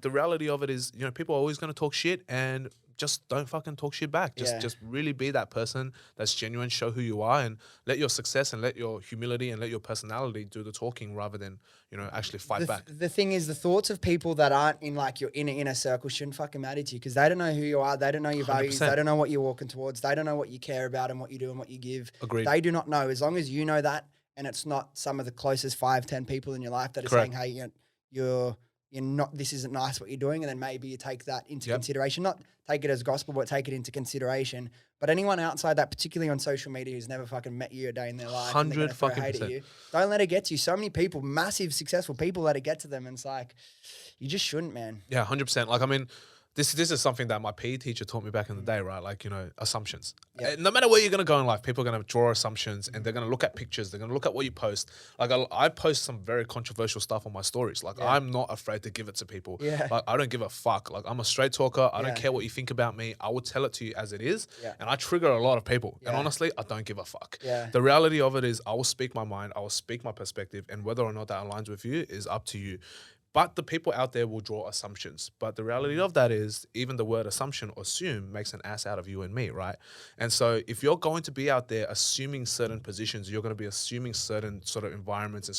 the reality of it is, you know, people are always going to talk shit, and just don't fucking talk shit back. Just really be that person that's genuine, show who you are, and let your success and let your humility and let your personality do the talking rather than, you know, actually fight back. The thing is, the thoughts of people that aren't in like your inner circle shouldn't fucking matter to you because they don't know who you are. They don't know your values. 100%. They don't know what you're walking towards. They don't know what you care about and what you do and what you give. Agreed. They do not know. As long as you know that, and it's not some of the closest 5-10 people in your life that are Correct. saying, hey, you're not, this isn't nice what you're doing. And then maybe you take that into consideration, not take it as gospel, but take it into consideration. But anyone outside that, particularly on social media, who's never fucking met you a day in their life, and they're gonna throw hate at you, don't let it get to you. So many people, massive, successful people, let it get to them. And it's like, you just shouldn't, man. Yeah, 100%. Like, I mean, this is something that my PE teacher taught me back in the day, right? Like, you know, assumptions. Yeah. No matter where you're going to go in life, people are going to draw assumptions and they're going to look at pictures. They're going to look at what you post. Like, I post some very controversial stuff on my stories. Like, I'm not afraid to give it to people. Yeah. Like, I don't give a fuck. Like, I'm a straight talker. I Yeah. don't care what you think about me. I will tell it to you as it is. Yeah. And I trigger a lot of people. And Yeah. honestly, I don't give a fuck. Yeah. The reality of it is I will speak my mind. I will speak my perspective. And whether or not that aligns with you is up to you. But the people out there will draw assumptions. But the reality of that is even the word assumption or assume makes an ass out of you and me, right? And so if you're going to be out there assuming certain positions, you're going to be assuming certain sort of environments and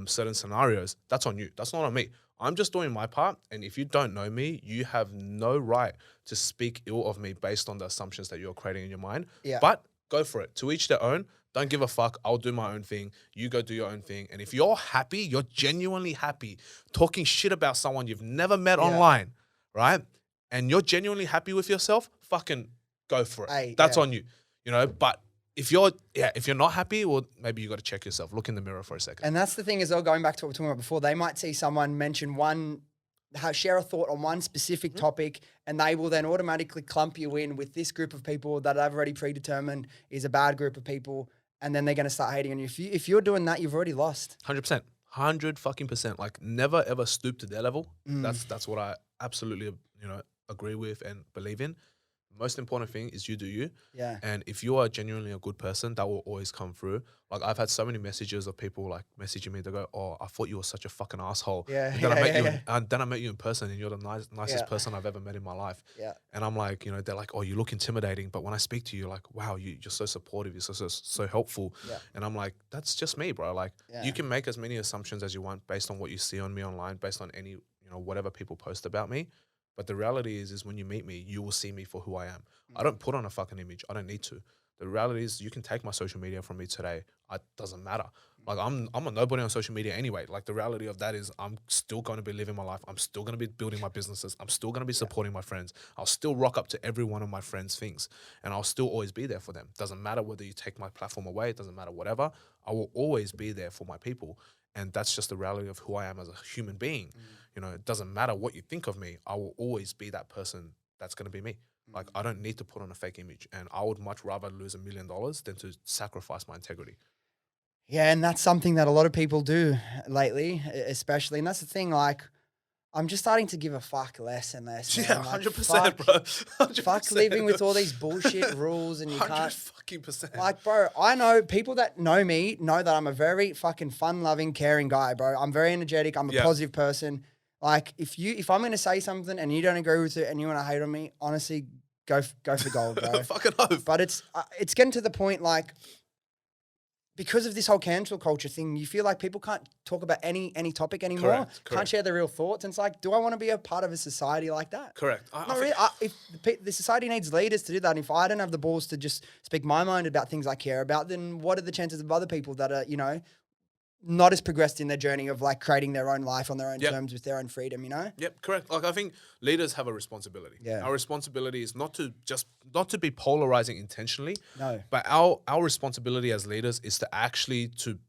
certain scenarios, that's on you. That's not on me. I'm just doing my part. And if you don't know me, you have no right to speak ill of me based on the assumptions that you're creating in your mind. Yeah. But go for it. To each their own. Don't give a fuck. I'll do my own thing. You go do your own thing. And if you're happy, you're genuinely happy talking shit about someone you've never met online, right? And you're genuinely happy with yourself, fucking go for it. Hey, That's on you, you know? But if you're not happy, well, maybe you got to check yourself. Look in the mirror for a second. And that's the thing as well, going back to what we were talking about before, they might see someone mention share a thought on one specific topic, and they will then automatically clump you in with this group of people that I've already predetermined is a bad group of people. And then they're going to start hating on you. If you're doing that, you've already lost. 100%. 100%. Like never ever stoop to their level. That's what I absolutely, you know, agree with and believe in. most important thing is you do you. Yeah. And if you are genuinely a good person, that will always come through. Like I've had so many messages of people like messaging me. They go, "Oh, I thought you were such a fucking asshole." Yeah, And then I yeah, met you. yeah. And then I met you in person, and you're the nicest Yeah. person I've ever met in my life. Yeah. And I'm like, you know, they're like, "Oh, you look intimidating," but when I speak to you, you're like, "Wow, you're so supportive. You're so helpful." Yeah. And I'm like, that's just me, bro. Like Yeah. you can make as many assumptions as you want based on what you see on me online, based on any, whatever people post about me. But the reality is when you meet me, you will see me for who I am. I don't put on a fucking image. I don't need to. The reality is you can take my social media from me today. It doesn't matter. Like I'm a nobody on social media anyway. Like the reality of that is I'm still going to be living my life. I'm still going to be building my businesses. I'm still going to be supporting my friends. I'll still rock up to every one of my friends' things. And I'll still always be there for them. Doesn't matter whether you take my platform away. It doesn't matter whatever. I will always be there for my people. And that's just the reality of who I am as a human being. It doesn't matter what you think of me. I will always be that person that's going to be me. Like I don't need to put on a fake image, and I would much rather lose $1 million than to sacrifice my integrity. Yeah, and that's something that a lot of people do lately, especially. And that's the thing, like, I'm just starting to give a fuck less and less. Man. Yeah, Like, 100%, bro. 100%. Fuck living with all these bullshit rules and you can't. 100%. Like, bro, I know people that know me know that I'm a very fucking fun-loving, caring guy, bro. I'm very energetic. I'm a positive person. Like, if I'm gonna say something and you don't agree with it and you want to hate on me, honestly, go for gold, bro. Fucking oath. But it's getting to the point, like, because of this whole cancel culture thing, you feel like people can't talk about any topic anymore. Can't share their real thoughts. And it's like, do I want to be a part of a society like that? Correct. Not really. If the society needs leaders to do that, and if I don't have the balls to just speak my mind about things I care about, then what are the chances of other people that are, not as progressed in their journey of like creating their own life on their own terms with their own freedom, Yep, correct. Like I think leaders have a responsibility. Yeah. Our responsibility is not to be polarizing intentionally. No. But our responsibility as leaders is to actually to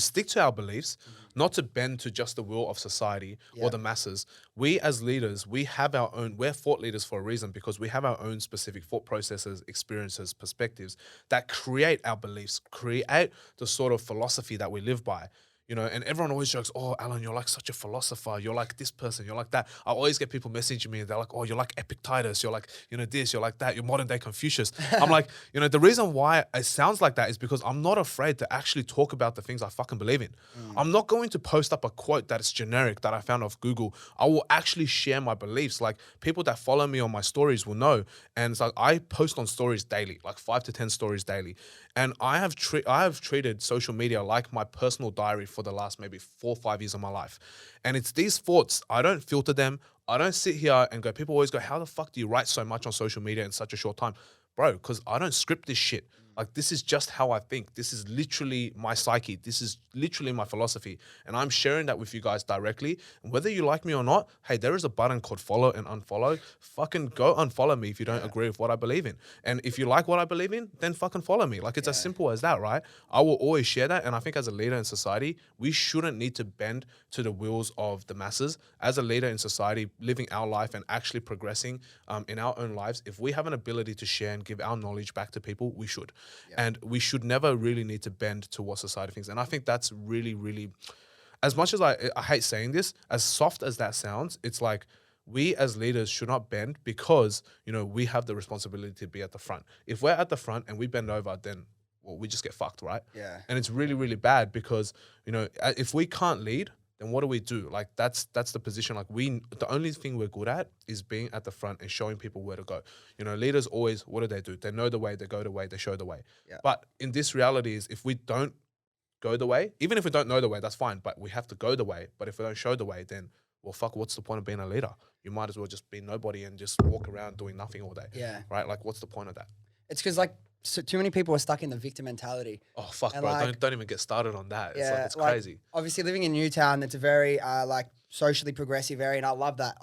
stick to our beliefs, not to bend to just the will of society or the masses. We as leaders, we're thought leaders for a reason because we have our own specific thought processes, experiences, perspectives that create our beliefs, create the sort of philosophy that we live by. And everyone always jokes, "Oh, Alan, you're like such a philosopher. You're like this person. You're like that." I always get people messaging me. They're like, "Oh, you're like Epictetus. You're like, this. You're like that. You're modern day Confucius." I'm like, the reason why it sounds like that is because I'm not afraid to actually talk about the things I fucking believe in. I'm not going to post up a quote that is generic that I found off Google. I will actually share my beliefs. Like people that follow me on my stories will know. And it's like I post on stories daily, like 5 to 10 stories daily. And I have treated social media like my personal diary for the last maybe 4 or 5 years of my life. And it's these thoughts, I don't filter them. I don't sit here and go, people always go, "How the fuck do you write so much on social media in such a short time?" Bro, because I don't script this shit. Like this is just how I think. This is literally my psyche. This is literally my philosophy. And I'm sharing that with you guys directly. And whether you like me or not, hey, there is a button called follow and unfollow. Fucking go unfollow me if you don't agree with what I believe in. And if you like what I believe in, then fucking follow me. Like it's as simple as that, right? I will always share that. And I think as a leader in society, we shouldn't need to bend to the wills of the masses. As a leader in society, living our life and actually progressing in our own lives, if we have an ability to share and give our knowledge back to people, we should. And we should never really need to bend to what society thinks. And I think that's really, really, as much as I hate saying this, as soft as that sounds, it's like we as leaders should not bend because, we have the responsibility to be at the front. If we're at the front and we bend over, then we just get fucked, right? Yeah. And it's really, really bad because, if we can't lead, then what do we do? Like that's the position. Like the only thing we're good at is being at the front and showing people where to go. Leaders always, what do? They know the way, they go the way, they show the way. Yeah. But in this reality is if we don't go the way, even if we don't know the way, that's fine. But we have to go the way. But if we don't show the way, then well, fuck, what's the point of being a leader? You might as well just be nobody and just walk around doing nothing all day. Yeah. Right? Like what's the point of that? It's because so too many people are stuck in the victim mentality. Oh fuck, And bro! Don't even get started on that. Yeah, It's crazy. Obviously, living in Newtown, it's a very socially progressive area, and I love that.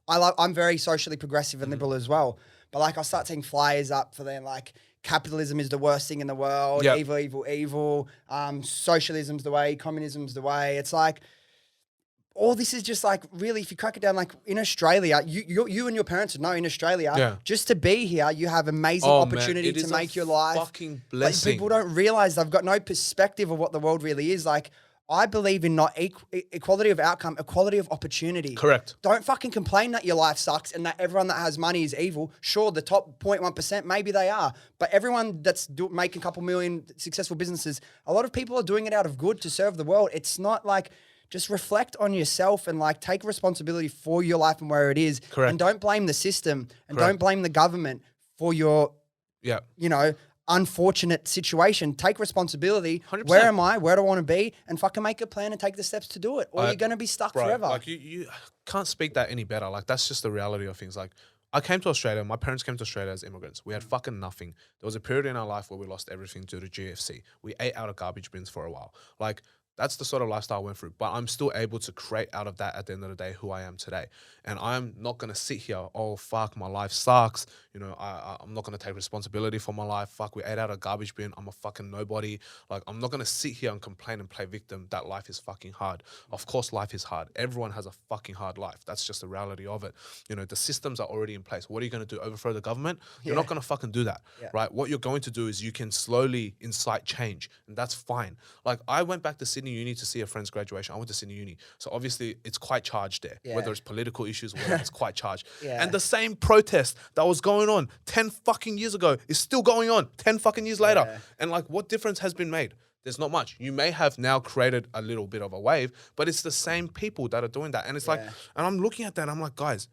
I'm very socially progressive and liberal as well. But I'll start seeing flyers up for them capitalism is the worst thing in the world. Yep. Evil. Socialism's the way. Communism's the way. It's like all this is just really, if you crack it down, in Australia, you and your parents would know in Australia, just to be here, you have amazing opportunity to make your life. Fucking blessing. People don't realize they've got no perspective of what the world really is. I believe in not equality of outcome, equality of opportunity. Correct. Don't fucking complain that your life sucks and that everyone that has money is evil. Sure, the top 0.1%, maybe they are. But everyone that's making a couple million successful businesses, a lot of people are doing it out of good to serve the world. It's not like, just reflect on yourself and like take responsibility for your life and where it is. Correct. And don't blame the system and Correct. don't blame the government for your, Yeah. you know, unfortunate situation. Take responsibility. 100%. Where am I? Where do I want to be? And fucking make a plan and take the steps to do it. Or you're going to be stuck forever. Like you can't speak that any better. Like that's just the reality of things. Like I came to Australia. My parents came to Australia as immigrants. We had fucking nothing. There was a period in our life where we lost everything due to GFC. We ate out of garbage bins for a while. Like that's the sort of lifestyle I went through. But I'm still able to create out of that at the end of the day who I am today. And I'm not going to sit here, oh, fuck, my life sucks. You know, I'm not going to take responsibility for my life. Fuck, we ate out of garbage bin. I'm a fucking nobody. Like, I'm not going to sit here and complain and play victim that life is fucking hard. Of course, life is hard. Everyone has a fucking hard life. That's just the reality of it. You know, the systems are already in place. What are you going to do? Overthrow the government? You're not going to fucking do that, right? What you're going to do is you can slowly incite change, and that's fine. Like, I went back to Sydney Uni to see a friend's graduation. I went to Sydney Uni. So obviously it's quite charged there, whether it's political issues or whatever, it's quite charged. And the same protest that was going on 10 fucking years ago is still going on 10 fucking years later. And like, what difference has been made? There's not much. You may have now created a little bit of a wave, but it's the same people that are doing that. And it's like, and I'm looking at that and I'm like, guys,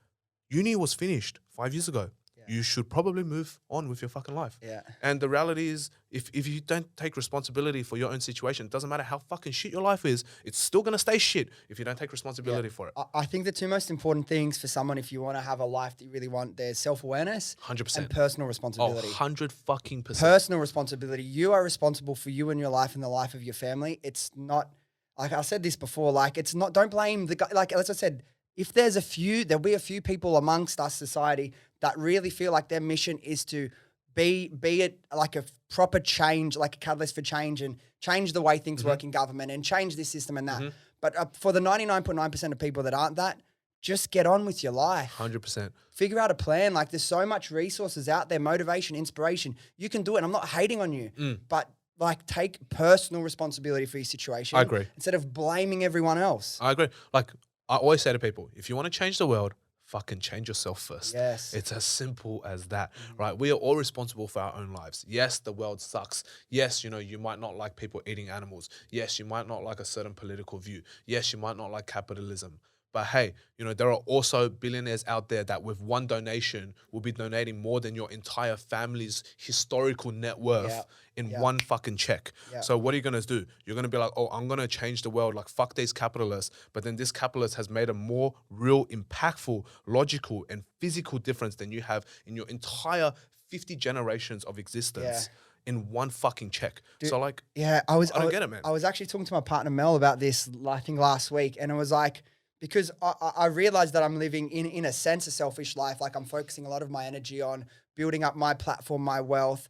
uni was finished 5 years ago. You should probably move on with your fucking life. And the reality is, if you don't take responsibility for your own situation, it doesn't matter how fucking shit your life is, it's still going to stay shit if you don't take responsibility for it. I think the two most important things for someone, if you want to have a life that you really want, there's self-awareness 100%. and personal responsibility. 100%. Personal responsibility. You are responsible for you and your life and the life of your family. It's not, like I said this before, like it's not, don't blame the guy. Like as I said, if there's there'll be a few people amongst us society that really feel like their mission is to be it like a proper change, like a catalyst for change and change the way things work in government and change this system and that. But for the 99.9% of people that aren't that, just get on with your life. 100%. Figure out a plan. Like there's so much resources out there, motivation, inspiration. You can do it. I'm not hating on you, but like take personal responsibility for your situation. I agree. Instead of blaming everyone else. I agree. Like I always say to people, if you want to change the world, fucking change yourself first. Yes. It's as simple as that, right? We are all responsible for our own lives. Yes, the world sucks. Yes, you know, you might not like people eating animals. Yes, you might not like a certain political view. Yes, you might not like capitalism. But hey, you know, there are also billionaires out there that with one donation will be donating more than your entire family's historical net worth in one fucking check. So what are you going to do? You're going to be like, oh, I'm going to change the world. Like, fuck these capitalists. But then this capitalist has made a more real, impactful, logical, and physical difference than you have in your entire 50 generations of existence. In one fucking check. Dude, so like, I don't get it, man. I was actually talking to my partner Mel about this, I think last week, and it was like, because I realized that I'm living in a sense a selfish life. Like I'm focusing a lot of my energy on building up my platform, my wealth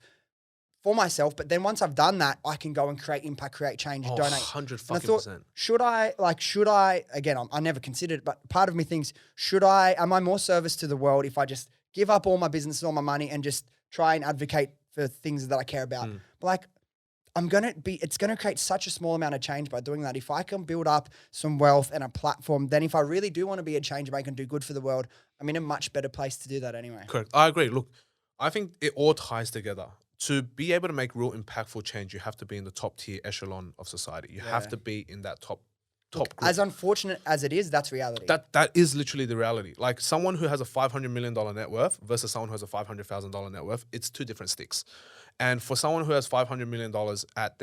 for myself. But then once I've done that, I can go and create impact, create change, donate. 100 And I fucking thought, percent. should I, again, I never considered it, but part of me thinks, am I more service to the world if I just give up all my business, all my money and just try and advocate for things that I care about? But like, it's going to create such a small amount of change by doing that. If I can build up some wealth and a platform, then if I really do want to be a change maker and do good for the world, I'm in a much better place to do that anyway. Correct. I agree. Look, I think it all ties together. To be able to make real impactful change, you have to be in the top tier echelon of society. You have to be in that top group. As unfortunate as it is, that's reality. That is literally the reality. Like someone who has a $500 million net worth versus someone who has a $500,000 net worth, it's two different sticks. And for someone who has $500 million at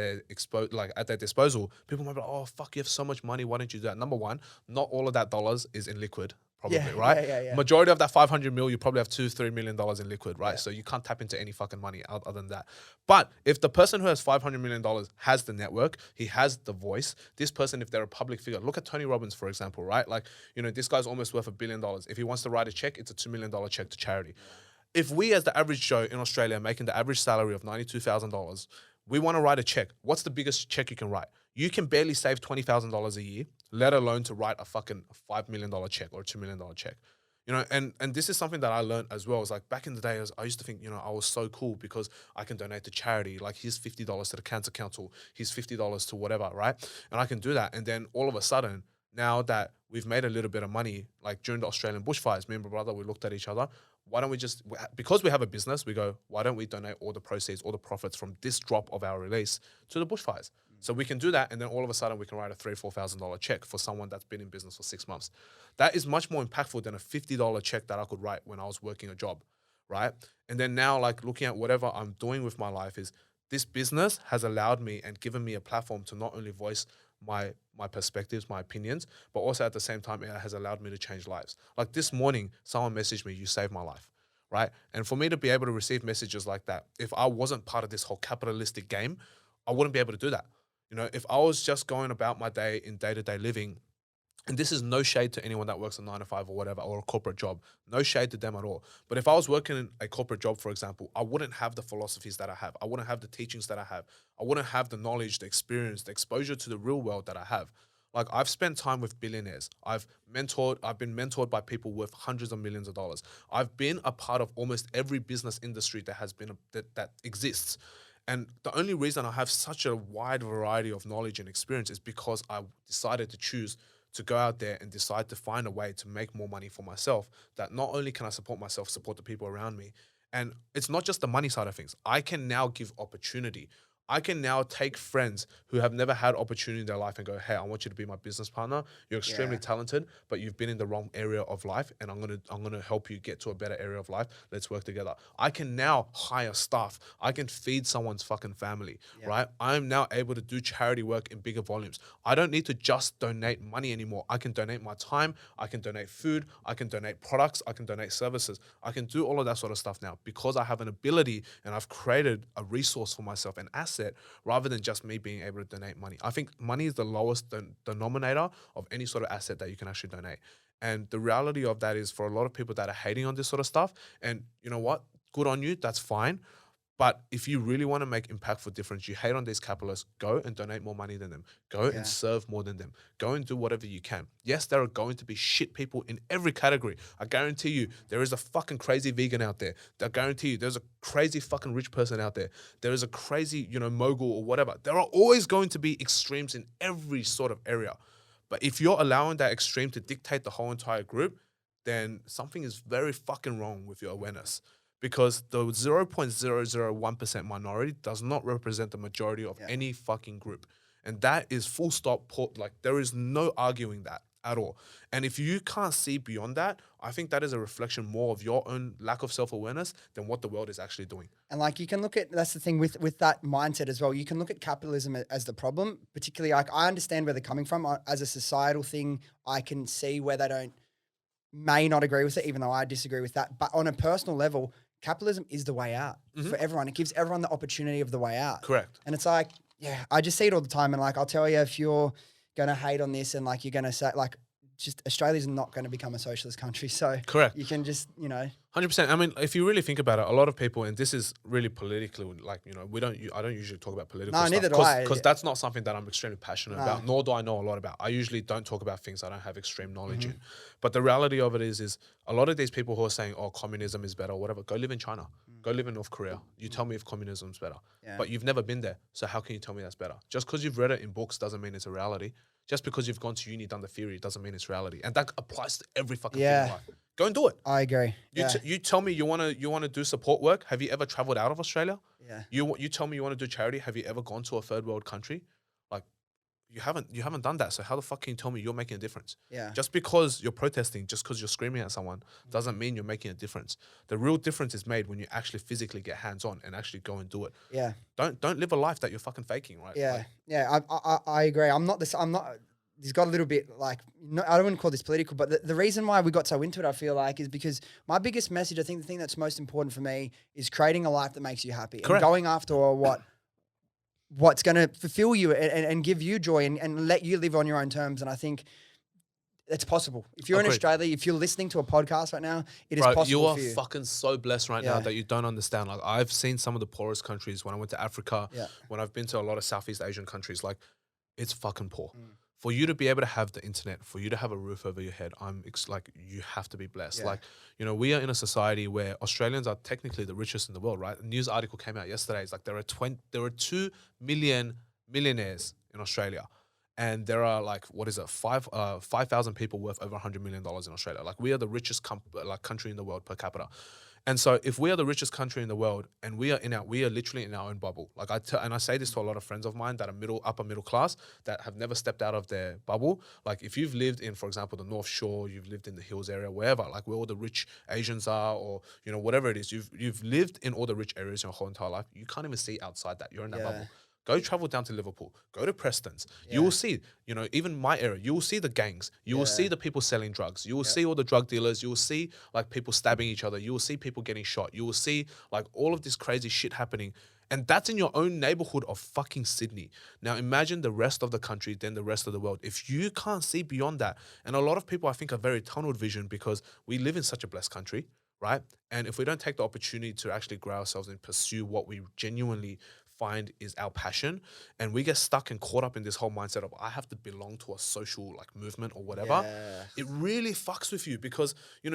their disposal, people might be like, oh, fuck, you have so much money. Why don't you do that? Number one, not all of that dollars is in liquid, probably, right? Majority of that 500 mil, you probably have $2-3 million in liquid, right? So you can't tap into any fucking money other than that. But if the person who has $500 million has the network, he has the voice, this person, if they're a public figure, look at Tony Robbins, for example, right? Like, you know, this guy's almost worth $1 billion. If he wants to write a check, it's a $2 million check to charity. If we as the average Joe in Australia are making the average salary of $92,000, we want to write a check. What's the biggest check you can write? You can barely save $20,000 a year, let alone to write a fucking $5 million check or a $2 million check. You know, and this is something that I learned as well. It's like back in the day, I used to think, you know, I was so cool because I can donate to charity. Like, here's $50 to the Cancer Council, here's $50 to whatever, right? And I can do that. And then all of a sudden, now that we've made a little bit of money, like during the Australian bushfires, me and my brother, we looked at each other. Why don't we just, because we have a business, we go, why don't we donate all the proceeds, all the profits from this drop of our release to the bushfires? So we can do that, and then all of a sudden we can write a $3,000-$4,000 check for someone that's been in business for 6 months. That is much more impactful than a $50 check that I could write when I was working a job, right? And then now, like, looking at whatever I'm doing with my life, is this business has allowed me and given me a platform to not only voice my perspectives, my opinions, but also at the same time, it has allowed me to change lives. Like this morning, someone messaged me, "You saved my life." Right? And for me to be able to receive messages like that, if I wasn't part of this whole capitalistic game, I wouldn't be able to do that. You know, if I was just going about my day in day-to-day living, and this is no shade to anyone that works a 9 to 5 or whatever, or a corporate job, no shade to them at all. But if I was working in a corporate job, for example, I wouldn't have the philosophies that I have. I wouldn't have the teachings that I have. I wouldn't have the knowledge, the experience, the exposure to the real world that I have. Like, I've spent time with billionaires. I've been mentored by people worth hundreds of millions of dollars. I've been a part of almost every business industry that has been that exists. And the only reason I have such a wide variety of knowledge and experience is because I decided to choose to go out there and decide to find a way to make more money for myself, that not only can I support myself, support the people around me. And it's not just the money side of things. I can now give opportunity. I can now take friends who have never had opportunity in their life and go, "Hey, I want you to be my business partner. You're extremely talented, but you've been in the wrong area of life, and I'm gonna help you get to a better area of life. Let's work together." I can now hire staff. I can feed someone's fucking family, right? I'm now able to do charity work in bigger volumes. I don't need to just donate money anymore. I can donate my time. I can donate food. I can donate products. I can donate services. I can do all of that sort of stuff now because I have an ability and I've created a resource for myself, an asset, rather than just me being able to donate money. I think money is the lowest denominator of any sort of asset that you can actually donate. And the reality of that is, for a lot of people that are hating on this sort of stuff, and you know what, good on you, that's fine. But if you really want to make impactful difference, you hate on these capitalists, go and donate more money than them. Go and serve more than them. Go and do whatever you can. Yes, there are going to be shit people in every category. I guarantee you, there is a fucking crazy vegan out there. I guarantee you, there's a crazy fucking rich person out there. There is a crazy, mogul or whatever. There are always going to be extremes in every sort of area. But if you're allowing that extreme to dictate the whole entire group, then something is very fucking wrong with your awareness. Because the 0.001% minority does not represent the majority of any fucking group. And that is full stop, like, there is no arguing that at all. And if you can't see beyond that, I think that is a reflection more of your own lack of self-awareness than what the world is actually doing. And like, you can look at, that's the thing with that mindset as well. You can look at capitalism as the problem, particularly, like, I understand where they're coming from. As a societal thing, I can see where they may not agree with it, even though I disagree with that. But on a personal level, capitalism is the way out for everyone. It gives everyone the opportunity of the way out. Correct. And it's like, I just see it all the time. And like, I'll tell you, if you're going to hate on this and like, you're going to say, like, just Australia's not going to become a socialist country. So correct. You can just, 100%. I mean, if you really think about it, a lot of people, and this is really politically, like, I don't usually talk about political stuff. Neither do I. Because that's not something that I'm extremely passionate about, nor do I know a lot about. I usually don't talk about things I don't have extreme knowledge in. But the reality of it is a lot of these people who are saying, "Oh, communism is better," or whatever, go live in China. Go live in North Korea. You tell me if communism is better. But you've never been there. So how can you tell me that's better? Just because you've read it in books doesn't mean it's a reality. Just because you've gone to uni, done the theory, doesn't mean it's reality. And that applies to every fucking thing in life. Go and do it. I agree. You tell me you wanna do support work. Have you ever traveled out of Australia? Yeah. You tell me you want to do charity. Have you ever gone to a third world country? Like, you haven't done that. So how the fuck can you tell me you're making a difference? Yeah. Just because you're protesting, just because you're screaming at someone, doesn't mean you're making a difference. The real difference is made when you actually physically get hands on and actually go and do it. Yeah. Don't live a life that you're fucking faking, right? Yeah. I agree. I'm not. There's got a little bit like, I don't want to call this political, but the reason why we got so into it, I feel like, is because my biggest message, I think the thing that's most important for me is creating a life that makes you happy. Correct. And going after what's going to fulfill you and give you joy and let you live on your own terms. And I think it's possible. If you're in Australia, if you're listening to a podcast right now, it is possible you are for you. fucking so blessed right now that you don't understand. Like, I've seen some of the poorest countries when I went to Africa, when I've been to a lot of Southeast Asian countries, like, it's fucking poor. for you to be able to have the internet, for you to have a roof over your head, like you have to be blessed. Yeah. Like, we are in a society where Australians are technically the richest in the world, right? A news article came out yesterday. It's like there are 2 million millionaires in Australia. And there are like, what is it, 5,000 people worth over $100 million in Australia. Like we are the richest country in the world per capita. And so if we are the richest country in the world and we are literally in our own bubble. Like I say this to a lot of friends of mine that are upper middle class that have never stepped out of their bubble. Like if you've lived in, for example, the North Shore, you've lived in the hills area, wherever, like where all the rich Asians are, or whatever it is, you've lived in all the rich areas your whole entire life. You can't even see outside that. You're in that bubble. Go travel down to Liverpool. Go to Preston's. You will see, even my area, you will see the gangs. You will see the people selling drugs. You will see all the drug dealers. You will see like people stabbing each other. You will see people getting shot. You will see like all of this crazy shit happening. And that's in your own neighborhood of fucking Sydney. Now imagine the rest of the country, then the rest of the world. If you can't see beyond that, and a lot of people I think are very tunnel vision because we live in such a blessed country, right? And if we don't take the opportunity to actually grow ourselves and pursue what we genuinely find is our passion, and we get stuck and caught up in this whole mindset of I have to belong to a social like movement or whatever, it really fucks with you because,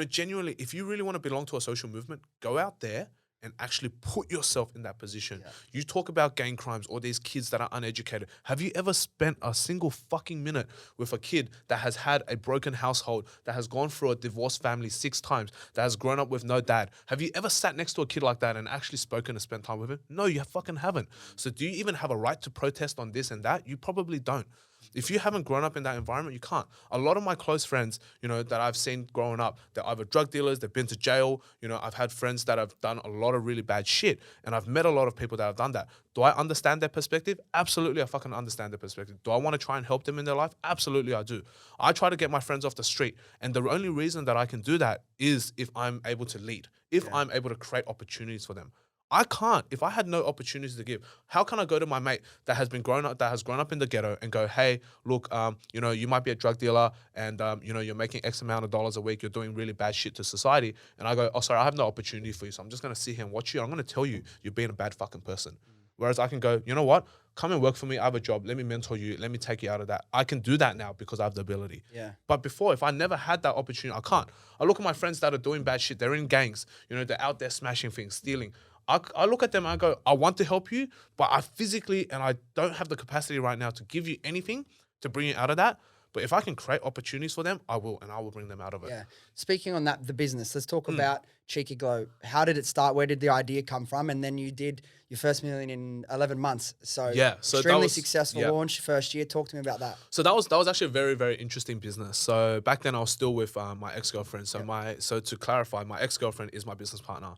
genuinely, if you really want to belong to a social movement, go out there and actually put yourself in that position. You talk about gang crimes or these kids that are uneducated. Have you ever spent a single fucking minute with a kid that has had a broken household, that has gone through a divorced family 6 times, that has grown up with no dad? Have you ever sat next to a kid like that and actually spoken and spent time with him? No, you fucking haven't. So do you even have a right to protest on this and that? You probably don't. If you haven't grown up in that environment, you can't. A lot of my close friends, that I've seen growing up, they're either drug dealers, they've been to jail. I've had friends that have done a lot of really bad shit, and I've met a lot of people that have done that. Do I understand their perspective? Absolutely, I fucking understand their perspective. Do I want to try and help them in their life? Absolutely, I do. I try to get my friends off the street, and the only reason that I can do that is if I'm able to lead, if I'm able to create opportunities for them. I can't. If I had no opportunities to give, how can I go to my mate that has grown up in the ghetto and go, hey, look, you might be a drug dealer and, you're making X amount of dollars a week. You're doing really bad shit to society. And I go, oh, sorry, I have no opportunity for you. So I'm just going to sit here and watch you. I'm going to tell you, you're being a bad fucking person. Whereas I can go, you know what? Come and work for me. I have a job. Let me mentor you. Let me take you out of that. I can do that now because I have the ability. Yeah. But before, if I never had that opportunity, I can't. I look at my friends that are doing bad shit. They're in gangs. They're out there smashing things, stealing. I look at them and I go, I want to help you, but I physically, and I don't have the capacity right now to give you anything to bring you out of that. But if I can create opportunities for them, I will, and I will bring them out of it. Yeah. Speaking on that, the business, let's talk about CheekyGlo. How did it start? Where did the idea come from? And then you did your first million in 11 months. So extremely successful launch first year. Talk to me about that. So that was actually a very, very interesting business. So back then I was still with my ex-girlfriend. So to clarify, my ex-girlfriend is my business partner.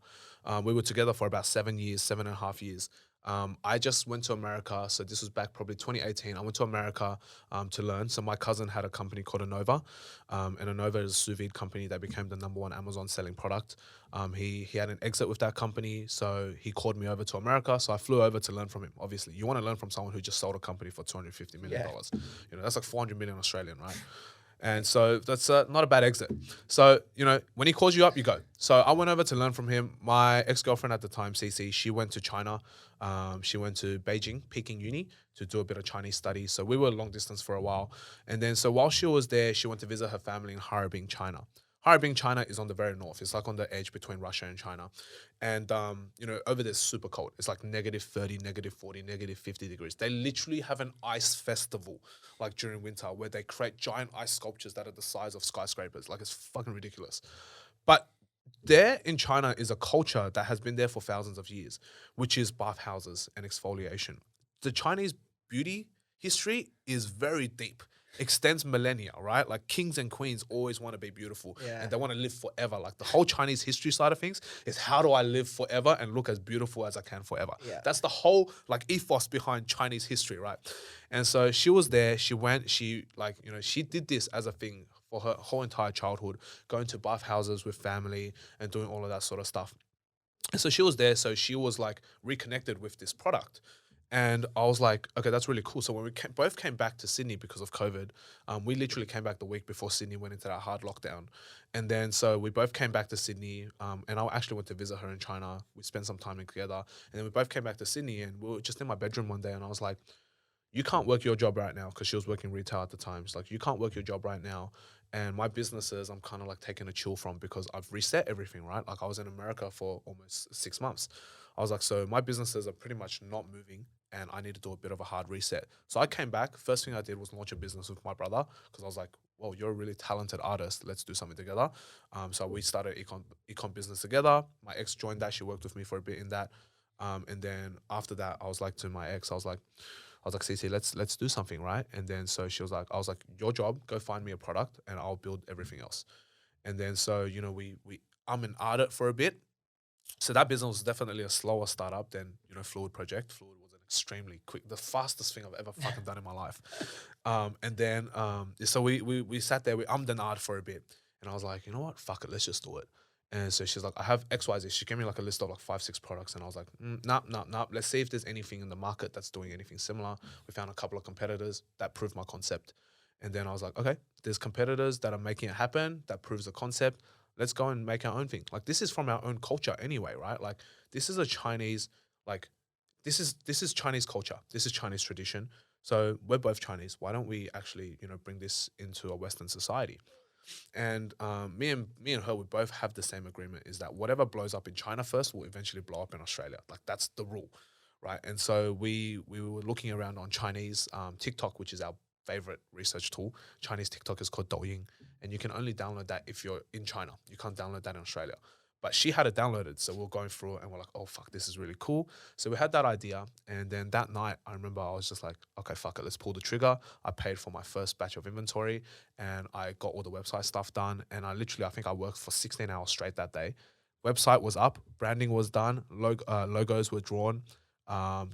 We were together for about 7.5 years. I just went to America. So this was back probably 2018. I went to America to learn. So my cousin had a company called Anova. And Anova is a sous vide company that became the #1 Amazon selling product. He had an exit with that company. So he called me over to America. So I flew over to learn from him. Obviously, you want to learn from someone who just sold a company for $250 million. That's like 400 million Australian, right? And so that's not a bad exit. So, when he calls you up, you go. So I went over to learn from him. My ex-girlfriend at the time, Cece, she went to China. She went to Beijing, Peking Uni, to do a bit of Chinese studies. So we were long distance for a while. And then so while she was there, she went to visit her family in Harbin, China. Harbin, China is on the very north. It's like on the edge between Russia and China. And, over there it's super cold. It's like -30, -40, -50 degrees. They literally have an ice festival like during winter where they create giant ice sculptures that are the size of skyscrapers. Like it's fucking ridiculous. But there in China is a culture that has been there for thousands of years, which is bathhouses and exfoliation. The Chinese beauty history is very deep. Extends millennia, right? Like kings and queens always want to be beautiful and they want to live forever. Like the whole Chinese history side of things is how do I live forever and look as beautiful as I can forever. That's the whole like ethos behind Chinese history, right? And so she was there, she went, she did this as a thing for her whole entire childhood, going to bathhouses with family and doing all of that sort of stuff. And so she was there, so she was like reconnected with this product. And I was like, okay, that's really cool. So when we both came back to Sydney because of COVID, we literally came back the week before Sydney went into that hard lockdown. And then so we both came back to Sydney and I actually went to visit her in China. We spent some time together. And then we both came back to Sydney and we were just in my bedroom one day and I was like, you can't work your job right now, because she was working retail at the time. She's like, you can't work your job right now. And my businesses, I'm kind of like taking a chill from, because I've reset everything, right? Like I was in America for almost 6 months. I was like, so my businesses are pretty much not moving, and I need to do a bit of a hard reset. So I came back. First thing I did was launch a business with my brother, because I was like, well, you're a really talented artist. Let's do something together. So we started ecom business together. My ex joined that. She worked with me for a bit in that. And then after that, I was like to my ex, I was like, Cece, let's do something, right? And then so she was like, I was like, your job, go find me a product, and I'll build everything else. And then so I'm an audit for a bit. So that business was definitely a slower startup than Fluid Project. Fluid was an extremely quick, the fastest thing I've ever fucking done in my life. And then so we sat there, we ummed and ahed for a bit, and I was like, you know what, fuck it, let's just do it. And so she's like, I have XYZ. She gave me like a list of like 5, 6 products, and I was like, nah. Let's see if there's anything in the market that's doing anything similar. We found a couple of competitors that proved my concept, and then I was like, okay, there's competitors that are making it happen. That proves the concept. Let's go and make our own thing. Like this is from our own culture anyway, right? Like this is a Chinese, like this is Chinese culture. This is Chinese tradition. So we're both Chinese. Why don't we actually, bring this into a Western society? And me and her, we both have the same agreement, is that whatever blows up in China first will eventually blow up in Australia. Like that's the rule, right? And so we were looking around on Chinese TikTok, which is our favorite research tool. Chinese TikTok is called Douyin, and you can only download that if you're in China. You can't download that in Australia. But she had it downloaded, so we we're going through it, and we're like, oh fuck, this is really cool. So we had that idea, and then that night, I remember I was just like, okay, fuck it, let's pull the trigger. I paid for my first batch of inventory, and I got all the website stuff done. And I think I worked for 16 hours straight that day. Website was up, branding was done, logos were drawn,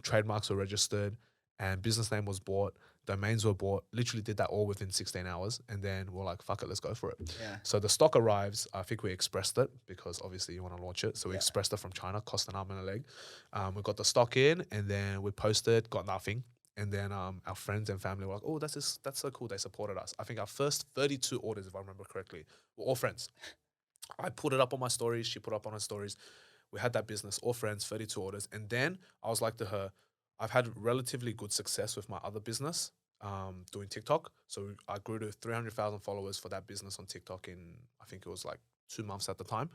trademarks were registered, and business name was bought. Domains were bought. Literally did that all within 16 hours, and then we're like, "Fuck it, let's go for it." Yeah. So the stock arrives. I think we expressed it, because obviously you want to launch it. So we expressed it from China, cost an arm and a leg. We got the stock in, and then we posted, got nothing. And then our friends and family were like, "Oh, that's so cool." They supported us. I think our first 32 orders, if I remember correctly, were all friends. I put it up on my stories. She put up on her stories. We had that business, all friends, 32 orders. And then I was like to her, I've had relatively good success with my other business, doing TikTok. So I grew to 300,000 followers for that business on TikTok in, I think it was like 2 months at the time.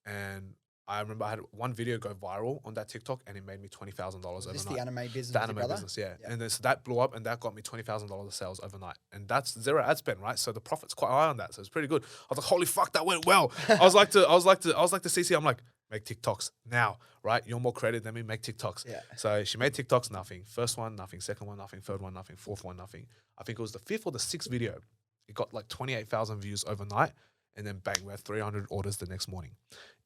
And I remember I had one video go viral on that TikTok, and it made me $20,000 overnight. This the anime business? The with your anime brother? business, yeah. Yep. And then so that blew up, and that got me $20,000 of sales overnight. And that's zero ad spend, right? So the profit's quite high on that. So it's pretty good. I was like, holy fuck, that went well. I was like to CC, I'm like, make TikToks now, right? You're more creative than me, make TikToks. Yeah. So she made TikToks, nothing. First one, nothing. Second one, nothing. Third one, nothing. Fourth one, nothing. I think it was the 5th or the 6th video. It got like 28,000 views overnight. And then bang, we had 300 orders the next morning.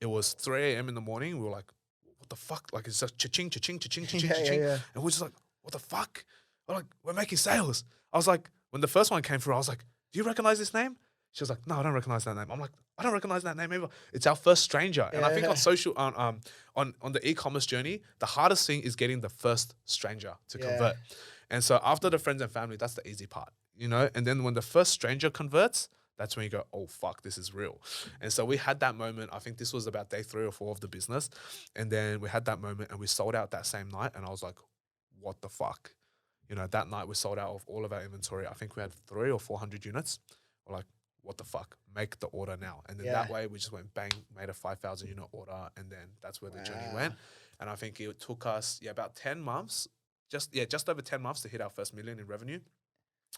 It was 3 a.m. in the morning. We were like, what the fuck? Like it's just cha-ching, cha-ching, cha-ching, cha-ching, cha-ching. Yeah. And we're just like, what the fuck? We're like, we're making sales. I was like, when the first one came through, I was like, do you recognize this name? She was like, no, I don't recognize that name. I'm like, I don't recognize that name either. It's our first stranger. And I think on social, on the e-commerce journey, the hardest thing is getting the first stranger to convert. And so after the friends and family, that's the easy part, And then when the first stranger converts, that's when you go, oh, fuck, this is real. And so we had that moment. I think this was about day 3 or 4 of the business. And then we had that moment, and we sold out that same night. And I was like, what the fuck? That night we sold out of all of our inventory. I think we had 300 or 400 units. We're like, what the fuck? Make the order now. And then that way we just went bang, made a 5,000 unit order. And then that's where the journey went. And I think it took us, about 10 months, just over 10 months to hit our first $1 million in revenue.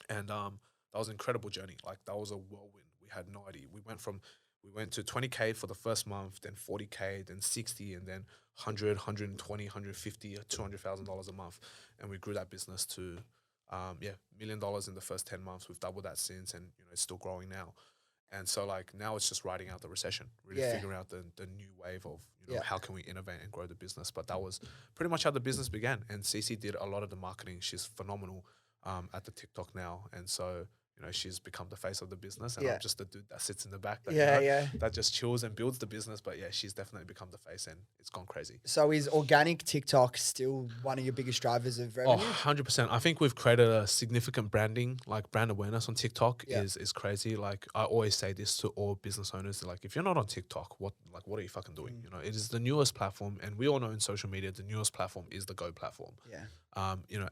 And that was an incredible journey. Like that was a whirlwind. We had no idea. We went to 20K for the first month, then 40K, then 60, and then 100, 120, 150, $200,000 a month. And we grew that business to, $1 million in the first 10 months. We've doubled that since, and it's still growing now. And so like now it's just riding out the recession, really figuring out the new wave of, how can we innovate and grow the business. But that was pretty much how the business began. And Cece did a lot of the marketing. She's phenomenal at the TikTok now. And so she's become the face of the business, and Yeah. I'm just the dude that sits in the back that, that just chills and builds the business. But yeah, she's definitely become the face, and it's gone crazy. So is organic TikTok still one of your biggest drivers of Oh, revenue? 100%. I think we've created a significant branding, like brand awareness on TikTok is crazy. Like I always say this to all business owners, like if you're not on TikTok, what are you fucking doing? It is the newest platform, and we all know in social media, the newest platform is the Go platform. Yeah.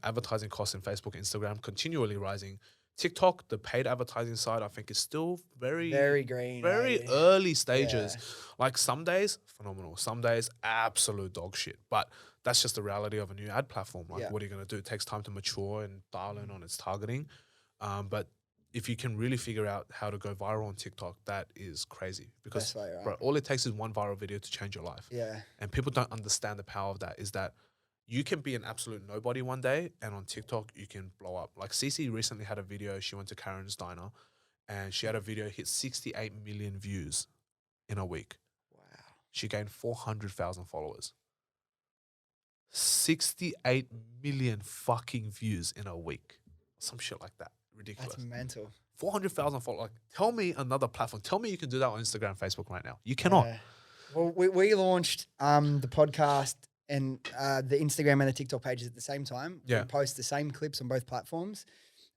Advertising costs in Facebook, Instagram continually rising. TikTok, the paid advertising side, I think is still Very green. very early stages. Like some days, phenomenal. Some days, absolute dog shit. But that's just the reality of a new ad platform. Like, what are you going to do? It takes time to mature and dial in on its targeting. But if you can really figure out how to go viral on TikTok, that is crazy. Because bro, all it takes is one viral video to change your life. Yeah. And people don't understand the power of that, is that you can be an absolute nobody one day, and on TikTok, you can blow up. Like Cece recently had a video. She went to Karen's Diner, and she had a video hit 68 million views in a week. Wow. She gained 400,000 followers. 68 million fucking views in a week. Some shit like that. Ridiculous. That's mental. 400,000 followers. Like, tell me another platform. Tell me you can do that on Instagram, Facebook right now. You cannot. Yeah. Well, we launched the podcast and the Instagram and the TikTok pages at the same time. Yeah. We post the same clips on both platforms.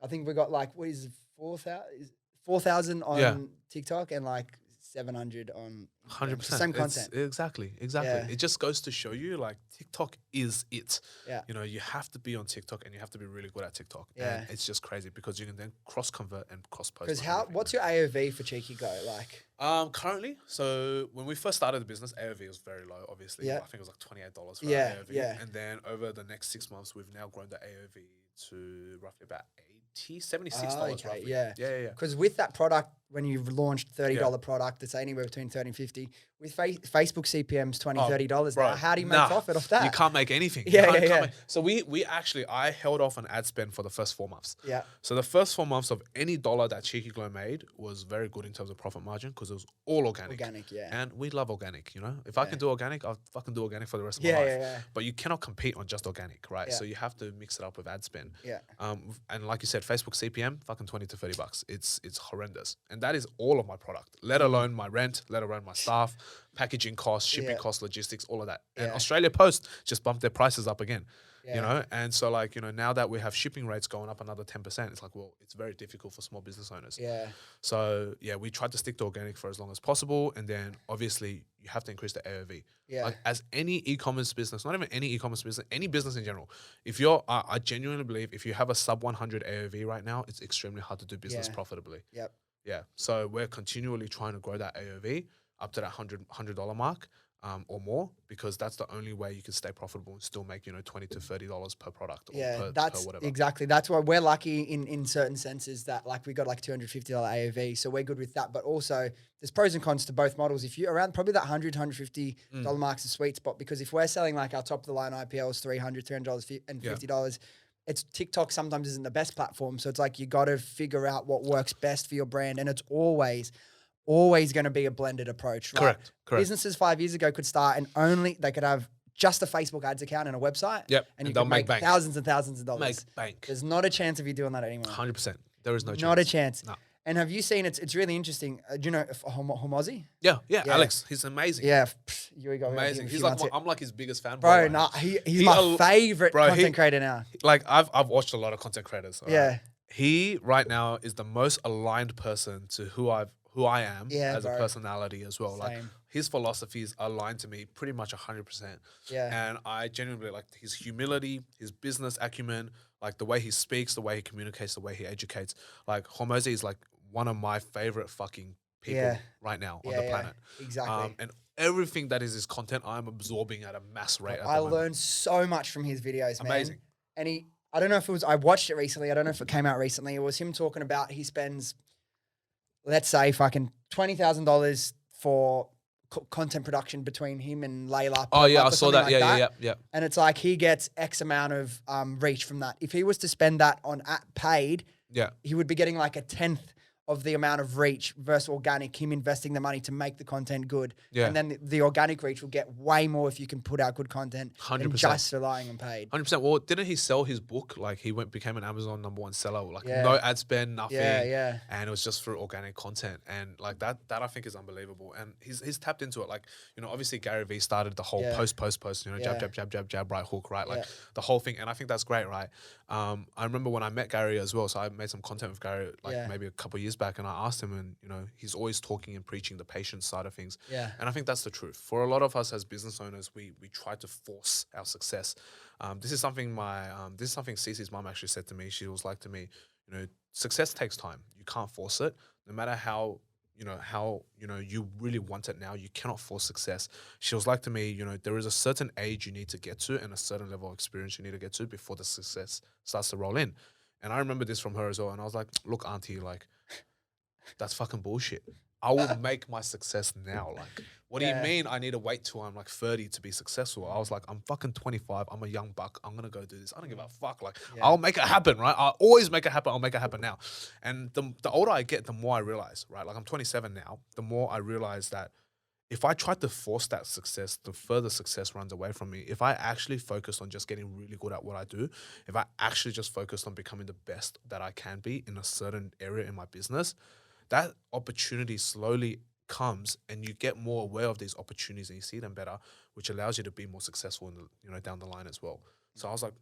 I think we got like, 4,000 on TikTok and like 700 on 100%. Same content. Exactly. Yeah. It just goes to show you, like, TikTok is it. Yeah. You have to be on TikTok, and you have to be really good at TikTok. Yeah. And it's just crazy because you can then cross convert and cross post. Because what's your AOV for CheekyGlo like? Currently, so when we first started the business, AOV was very low, obviously. Yeah. I think it was like $28 for AOV. Yeah. And then over the next 6 months, we've now grown the AOV to roughly about $76 roughly. Yeah. Yeah. Because with that product, when you've launched $30 product, it's anywhere between 30 and 50. With Facebook CPMs, $20, $30. Bro, Now, how do you make profit off that? You can't make anything. Yeah. So I held off on ad spend for the first 4 months. Yeah. So the first 4 months of any dollar that CheekyGlo made was very good in terms of profit margin because it was all organic. Organic, yeah. And we love organic, If I can do organic, I'll fucking do organic for the rest of my life. Yeah. But you cannot compete on just organic, right? Yeah. So you have to mix it up with ad spend. Yeah. And like you said, Facebook CPM, fucking $20 to $30. It's horrendous. And that is all of my product, let alone my rent, let alone my staff, packaging costs, shipping costs, logistics, all of that. And Australia Post just bumped their prices up again. And so like, now that we have shipping rates going up another 10%, it's like, well, it's very difficult for small business owners. Yeah. So yeah, we tried to stick to organic for as long as possible. And then obviously you have to increase the AOV. Yeah. Like, as any e-commerce business, not even any e-commerce business, any business in general, I genuinely believe if you have a sub 100 AOV right now, it's extremely hard to do business profitably. Yep. Yeah. So we're continually trying to grow that AOV up to that $100 mark. Or more, because that's the only way you can stay profitable and still make, $20 to $30 per product or per whatever. Exactly. That's why we're lucky in certain senses that like we got like $250 AOV. So we're good with that. But also there's pros and cons to both models. If you around probably that $100, $150 mark's a sweet spot, because if we're selling like our top of the line IPLs, $300 and $50, it's TikTok sometimes isn't the best platform. So it's like, you got to figure out what works best for your brand. And it's always going to be a blended approach, right? Correct. Businesses 5 years ago could start and they could have just a Facebook ads account and a website. Yep. And you can make thousands and thousands of dollars. Make bank. There's not a chance of you doing that anymore. 100%. There is no chance. Not a chance. No. And have you seen, it's really interesting. Do you know Homozy? Yeah, Alex, he's amazing. Yeah. Here we go. Amazing. He's like, I'm like his biggest fan. Bro, he's my favorite content creator now. Like I've watched a lot of content creators. Right? Yeah. He right now is the most aligned person to who I am as a personality as well. Same. Like his philosophies aligned to me pretty much 100%. Yeah. And I genuinely like his humility, his business acumen, like the way he speaks, the way he communicates, the way he educates. Like Homozy is like one of my favorite fucking people right now on the planet. Exactly. And everything that is his content, I'm absorbing at a mass rate. I learned so much from his videos, man. Amazing. And I don't know if I watched it recently. I don't know if it came out recently. It was him talking about he spends, let's say, fucking $20,000 for content production between him and Layla. Oh yeah, I saw that. Like yeah. And it's like he gets X amount of reach from that. If he was to spend that on paid, he would be getting like a 10th of the amount of reach versus organic, him investing the money to make the content good. Yeah. And then the organic reach will get way more if you can put out good content than 100%. just relying on paid. 100%. Well, didn't he sell his book? Like he became an Amazon #1 seller. Like Yeah. no ad spend, nothing. Yeah. And it was just through organic content. And like that I think is unbelievable. And he's tapped into it. Like, you know, obviously Garyvee started the whole post, you know, jab, right hook, right? Like the whole thing. And I think that's great, right? I remember when I met Gary as well. So I made some content with Gary like maybe a couple of years back, and I asked him, and you know, he's always talking and preaching the patience side of things. Yeah. And I think that's the truth. For a lot of us as business owners, we try to force our success. This is something Cece's mom actually said to me. She was like to me, you know, success takes time. You can't force it. No matter how you really want it now, you cannot force success. She was like to me, you know, there is a certain age you need to get to and a certain level of experience you need to get to before the success starts to roll in. And I remember this from her as well. And I was like, look, auntie, like, that's fucking bullshit. I will make my success now. Like, what do you mean I need to wait till I'm like 30 to be successful? I was like, I'm fucking 25. I'm a young buck. I'm going to go do this. I don't give a fuck. Like, I'll make it happen, right? I'll always make it happen. I'll make it happen now. And the older I get, the more I realize, right? Like, I'm 27 now. The more I realize that if I try to force that success, the further success runs away from me. If I actually focus on just getting really good at what I do, if I actually just focus on becoming the best that I can be in a certain area in my business, that opportunity slowly comes and you get more aware of these opportunities and you see them better, which allows you to be more successful in the, you know, down the line as well. So I was like,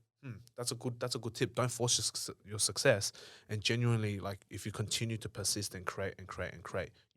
that's a good tip. Don't force your success, and genuinely, like, if you continue to persist and create,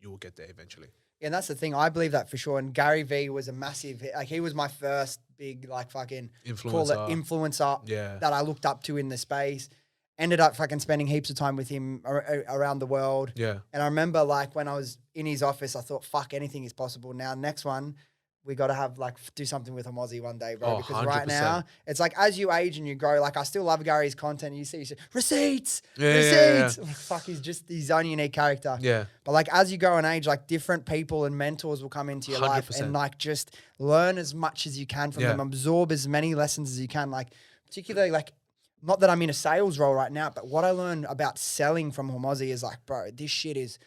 you will get there eventually. Yeah, and that's the thing. I believe that for sure. And Garyvee was a massive, like, he was my first big, like, fucking influencer that I looked up to in the space. Ended up fucking spending heaps of time with him around the world. Yeah. And I remember, like, when I was in his office, I thought, fuck, anything is possible. Now, next one, we got to have, like, do something with him Aussie one day, bro. Because 100%. right now, it's like, as you age and you grow, like, I still love Gary's content. You see, receipts. Fuck, he's just his own unique character. Yeah. But, like, as you grow in age, like, different people and mentors will come into your life and, like, just learn as much as you can from them, absorb as many lessons as you can. Like, particularly, like, not that I'm in a sales role right now, but what I learned about selling from Hormozy is like, bro, this shit is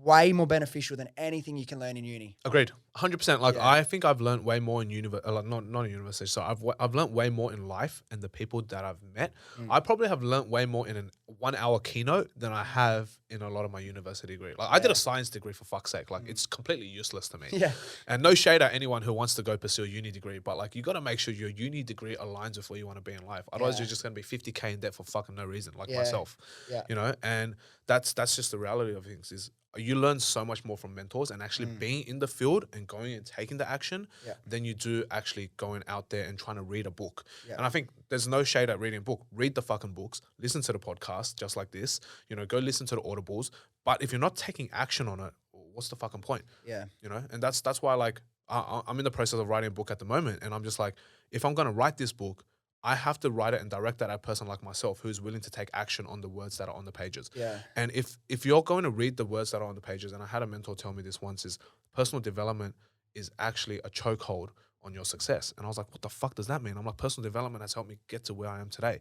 way more beneficial than anything you can learn in uni. Agreed. 100%. Like, I think I've learned way more in university, like not in university. So I've learned way more in life and the people that I've met. I probably have learned way more in a 1 hour keynote than I have in a lot of my university degree. Like, I did a science degree, for fuck's sake. Like, it's completely useless to me. Yeah. And no shade at anyone who wants to go pursue a uni degree, but like, you got to make sure your uni degree aligns with where you want to be in life. Otherwise, you're just going to be 50K in debt for fucking no reason, like myself. Yeah. You know, and that's just the reality of things. Is you learn so much more from mentors and actually being in the field and going and taking the action than you do actually going out there and trying to read a book. And I think there's no shade at reading a book. Read the fucking books, listen to the podcast just like this, you know, go listen to the audibles. But if you're not taking action on it, what's the fucking point? Yeah. You know, and that's why, like, I'm in the process of writing a book at the moment, and I'm just like, if I'm going to write this book, I have to write it and direct that at a person like myself who's willing to take action on the words that are on the pages. Yeah. And if you're going to read the words that are on the pages, and I had a mentor tell me this once, is personal development is actually a chokehold on your success. And I was like, what the fuck does that mean? I'm like, personal development has helped me get to where I am today.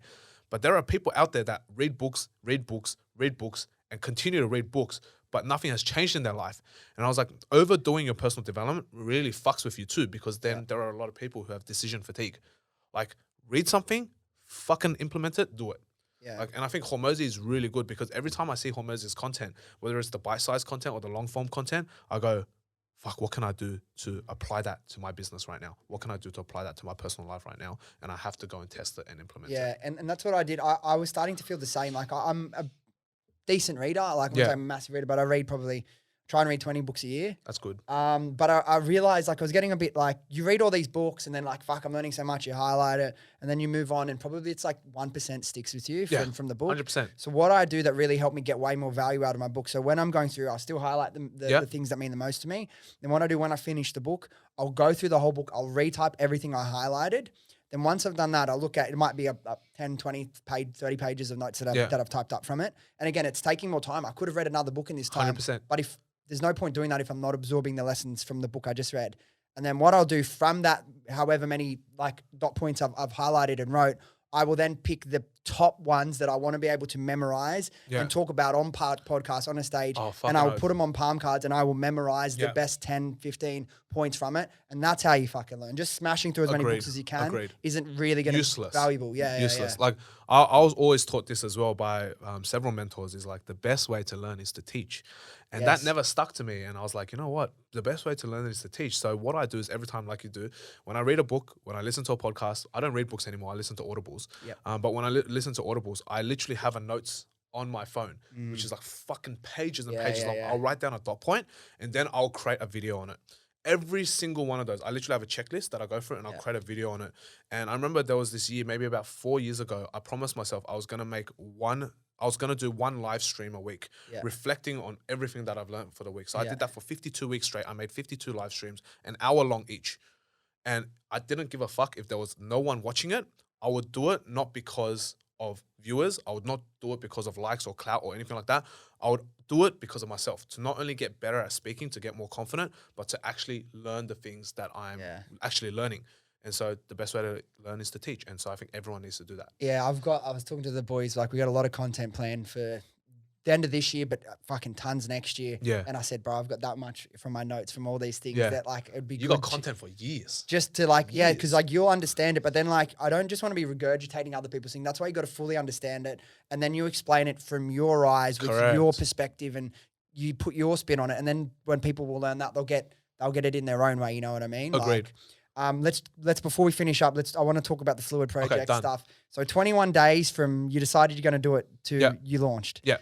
But there are people out there that read books, and continue to read books, but nothing has changed in their life. And I was like, overdoing your personal development really fucks with you too, because then there are a lot of people who have decision fatigue. Like, read something, fucking implement it, do it. Yeah. Like, and I think Hormozy is really good because every time I see Hormozy's content, whether it's the bite-sized content or the long-form content, I go, fuck, what can I do to apply that to my business right now? What can I do to apply that to my personal life right now? And I have to go and test it and implement it. Yeah, and that's what I did. I was starting to feel the same. Like, I'm a decent reader. Like, I'm not a massive reader, but I read try and read 20 books a year. That's good. But I realized, like, I was getting a bit like, you read all these books and then, like, fuck, I'm learning so much, you highlight it, and then you move on, and probably it's like 1% sticks with you from the book. 100%. So what I do that really helped me get way more value out of my book. So when I'm going through, I'll still highlight the things that mean the most to me. Then what I do when I finish the book, I'll go through the whole book, I'll retype everything I highlighted. Then once I've done that, I'll look at, it might be a 10, 20 page, 30 pages of notes that I've typed up from it. And again, it's taking more time. I could have read another book in this time. 100%. But if there's no point doing that if I'm not absorbing the lessons from the book I just read. And then what I'll do from that, however many like dot points I've highlighted and wrote, I will then pick the top ones that I want to be able to memorize and talk about on podcast on a stage. And I will put them on palm cards and I will memorize the best 10, 15 points from it. And that's how you fucking learn. Just smashing through as many books as you can isn't really going to be valuable. Useless. Like I was always taught this as well by several mentors, is like the best way to learn is to teach. And that never stuck to me. And I was like, you know what? The best way to learn is to teach. So what I do is every time, like you do, when I read a book, when I listen to a podcast, I don't read books anymore. I listen to audibles. But when I listen to audibles, I literally have a notes on my phone, which is like fucking pages and pages long. I'll write down a dot point and then I'll create a video on it. Every single one of those, I literally have a checklist that I go through and I'll create a video on it. And I remember there was this year, maybe about 4 years ago, I promised myself I was going to do one live stream a week, reflecting on everything that I've learned for the week. So I did that for 52 weeks straight. I made 52 live streams, an hour long each. And I didn't give a fuck if there was no one watching it. I would do it not because of viewers. I would not do it because of likes or clout or anything like that. I would do it because of myself, to not only get better at speaking, to get more confident, but to actually learn the things that I'm actually learning. And so the best way to learn is to teach. And so I think everyone needs to do that. Yeah, I was talking to the boys, like we got a lot of content planned for the end of this year, but fucking tons next year. Yeah. And I said, bro, I've got that much from my notes from all these things that like it'd be You got content for years. Just to like, because like you'll understand it, but then like I don't just want to be regurgitating other people's things. That's why you got to fully understand it. And then you explain it from your eyes with your perspective and you put your spin on it. And then when people will learn that, they'll get it in their own way. You know what I mean? Agreed. Like, let's before we finish up, I want to talk about the Fluid project stuff. So 21 days from you decided you're going to do it to you launched. Yeah.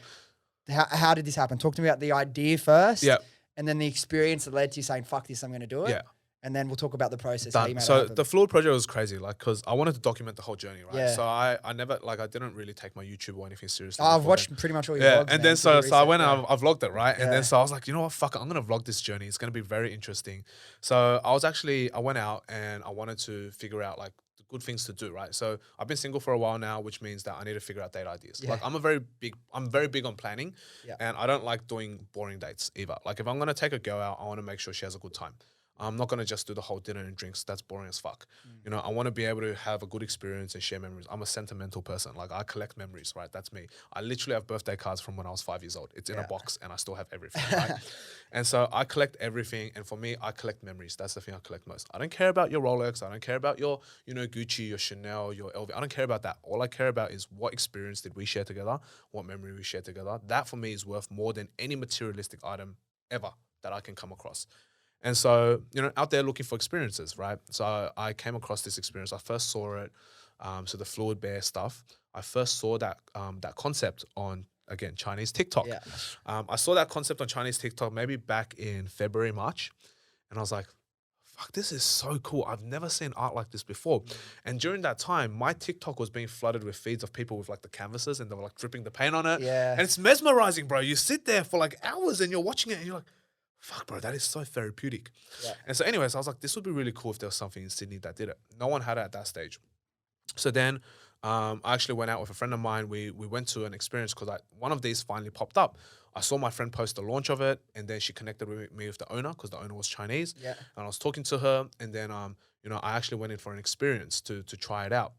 How did this happen? Talk to me about the idea first. Yeah. And then the experience that led to you saying, fuck this, I'm going to do it. Yeah. And then we'll talk about the process. So the Fluid project was crazy, like, because I wanted to document the whole journey, right? Yeah. So I never, like, I didn't really take my YouTube or anything seriously. I've watched pretty much all your vlogs. And then so I went and I vlogged it, right? And then so I was like, you know what, fuck it, I'm going to vlog this journey. It's going to be very interesting. So I went out and I wanted to figure out, like, the good things to do, right? So I've been single for a while now, which means that I need to figure out date ideas. Like, I'm very big on planning and I don't like doing boring dates either. Like, if I'm going to take a girl out, I want to make sure she has a good time. I'm not going to just do the whole dinner and drinks. That's boring as fuck. You know, I want to be able to have a good experience and share memories. I'm a sentimental person. Like, I collect memories, right? That's me. I literally have birthday cards from when I was 5 years old. It's in a box and I still have everything, right? And so I collect everything. And for me, I collect memories. That's the thing I collect most. I don't care about your Rolex. I don't care about your, you know, Gucci, your Chanel, your LV. I don't care about that. All I care about is what experience did we share together? What memory we shared together? That for me is worth more than any materialistic item ever that I can come across. And so, you know, out there looking for experiences, right? So I came across this experience. I first saw it, so the Fluid Bear stuff. I first saw that that concept on, again, Chinese TikTok. Yeah. I saw that concept on Chinese TikTok maybe back in February, March. And I was like, fuck, this is so cool. I've never seen art like this before. And during that time, my TikTok was being flooded with feeds of people with like the canvases and they were like dripping the paint on it. Yeah. And it's mesmerizing, bro. You sit there for like hours and you're watching it and you're like, fuck, bro, that is so therapeutic. Yeah. And so anyways, I was like, this would be really cool if there was something in Sydney that did it. No one had it at that stage. So then I actually went out with a friend of mine. We went to an experience because one of these finally popped up. I saw my friend post the launch of it, and then she connected with me with the owner because the owner was Chinese. Yeah. And I was talking to her, and then you know, I actually went in for an experience to try it out.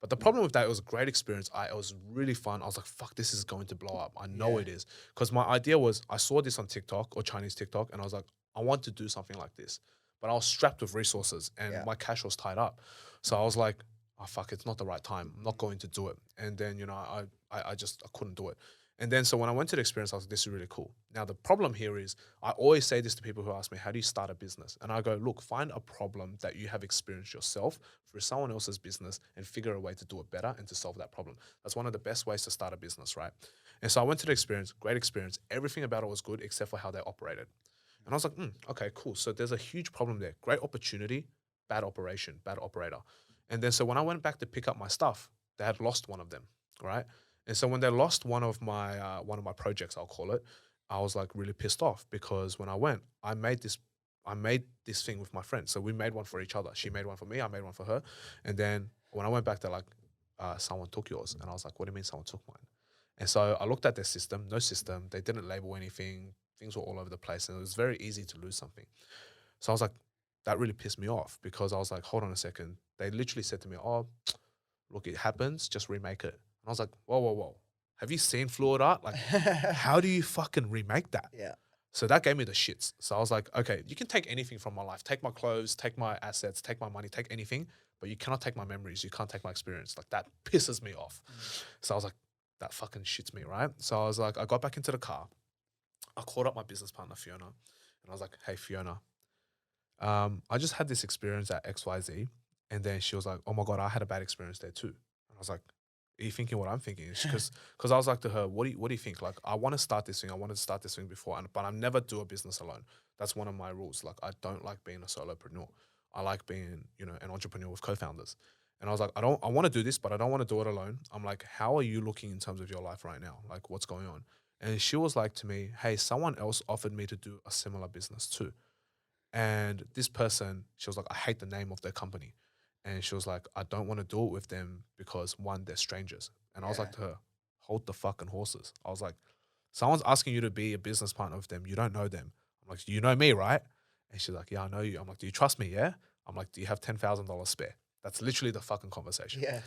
But the problem with that, it was a great experience. It was really fun. I was like, fuck, this is going to blow up. I know it is. Because my idea was, I saw this on TikTok or Chinese TikTok, and I was like, I want to do something like this. But I was strapped with resources, and my cash was tied up. So I was like, oh, fuck, it's not the right time. I'm not going to do it. And then, you know, I couldn't do it. And then so when I went to the experience, I was like, this is really cool. Now, the problem here is I always say this to people who ask me, how do you start a business? And I go, look, find a problem that you have experienced yourself through someone else's business and figure a way to do it better and to solve that problem. That's one of the best ways to start a business, right? And so I went to the experience, great experience. Everything about it was good except for how they operated. And I was like, okay, cool. So there's a huge problem there. Great opportunity, bad operation, bad operator. And then so when I went back to pick up my stuff, they had lost one of them, right? And so when they lost one of my projects, I'll call it, I was like really pissed off because when I went, I made this thing with my friends. So we made one for each other. She made one for me, I made one for her. And then when I went back, they're like, someone took yours. And I was like, what do you mean someone took mine? And so I looked at their system, no system. They didn't label anything. Things were all over the place. And it was very easy to lose something. So I was like, that really pissed me off because I was like, hold on a second. They literally said to me, oh, look, it happens, just remake it. And I was like, whoa, whoa, whoa. Have you seen fluid art? Like, how do you fucking remake that? Yeah. So that gave me the shits. So I was like, okay, you can take anything from my life. Take my clothes, take my assets, take my money, take anything, but you cannot take my memories. You can't take my experience. Like that pisses me off. So I was like, that fucking shits me, right? So I was like, I got back into the car. I called up my business partner, Fiona, and I was like, hey, Fiona, I just had this experience at XYZ. And then she was like, oh my God, I had a bad experience there too. And I was like, are you thinking what I'm thinking? Because I was like to her, what do you think? Like, I want to start this thing. I wanted to start this thing before, but I never do a business alone. That's one of my rules. Like, I don't like being a solopreneur. I like being, an entrepreneur with co-founders. And I was like, I want to do this, but I don't want to do it alone. I'm like, how are you looking in terms of your life right now? Like, what's going on? And she was like to me, hey, someone else offered me to do a similar business too. And this person, she was like, I hate the name of their company. And she was like, I don't want to do it with them because one, they're strangers. And I was like Yeah. to her, hold the fucking horses. I was like, someone's asking you to be a business partner with them. You don't know them. I'm like, you know me, right? And she's like, yeah, I know you. I'm like, do you trust me? Yeah. I'm like, do you have $10,000 spare? That's literally the fucking conversation. Yeah.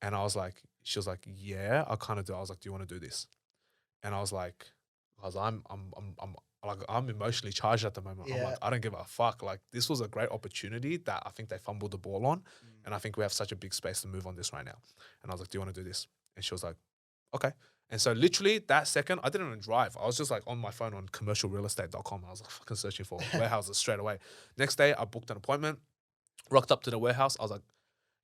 And I was like, she was like, yeah, I kind of do. I was like, do you want to do this? And I was like, because I'm like, I'm emotionally charged at the moment. I'm like, Yeah. I don't give a fuck. Like, this was a great opportunity that I think they fumbled the ball on. And I think we have such a big space to move on this right now. And I was like, do you want to do this? And she was like, okay. And so literally that second, I didn't even drive. I was just like on my phone on commercialrealestate.com. I was like fucking searching for warehouses straight away. Next day, I booked an appointment, rocked up to the warehouse. I was like,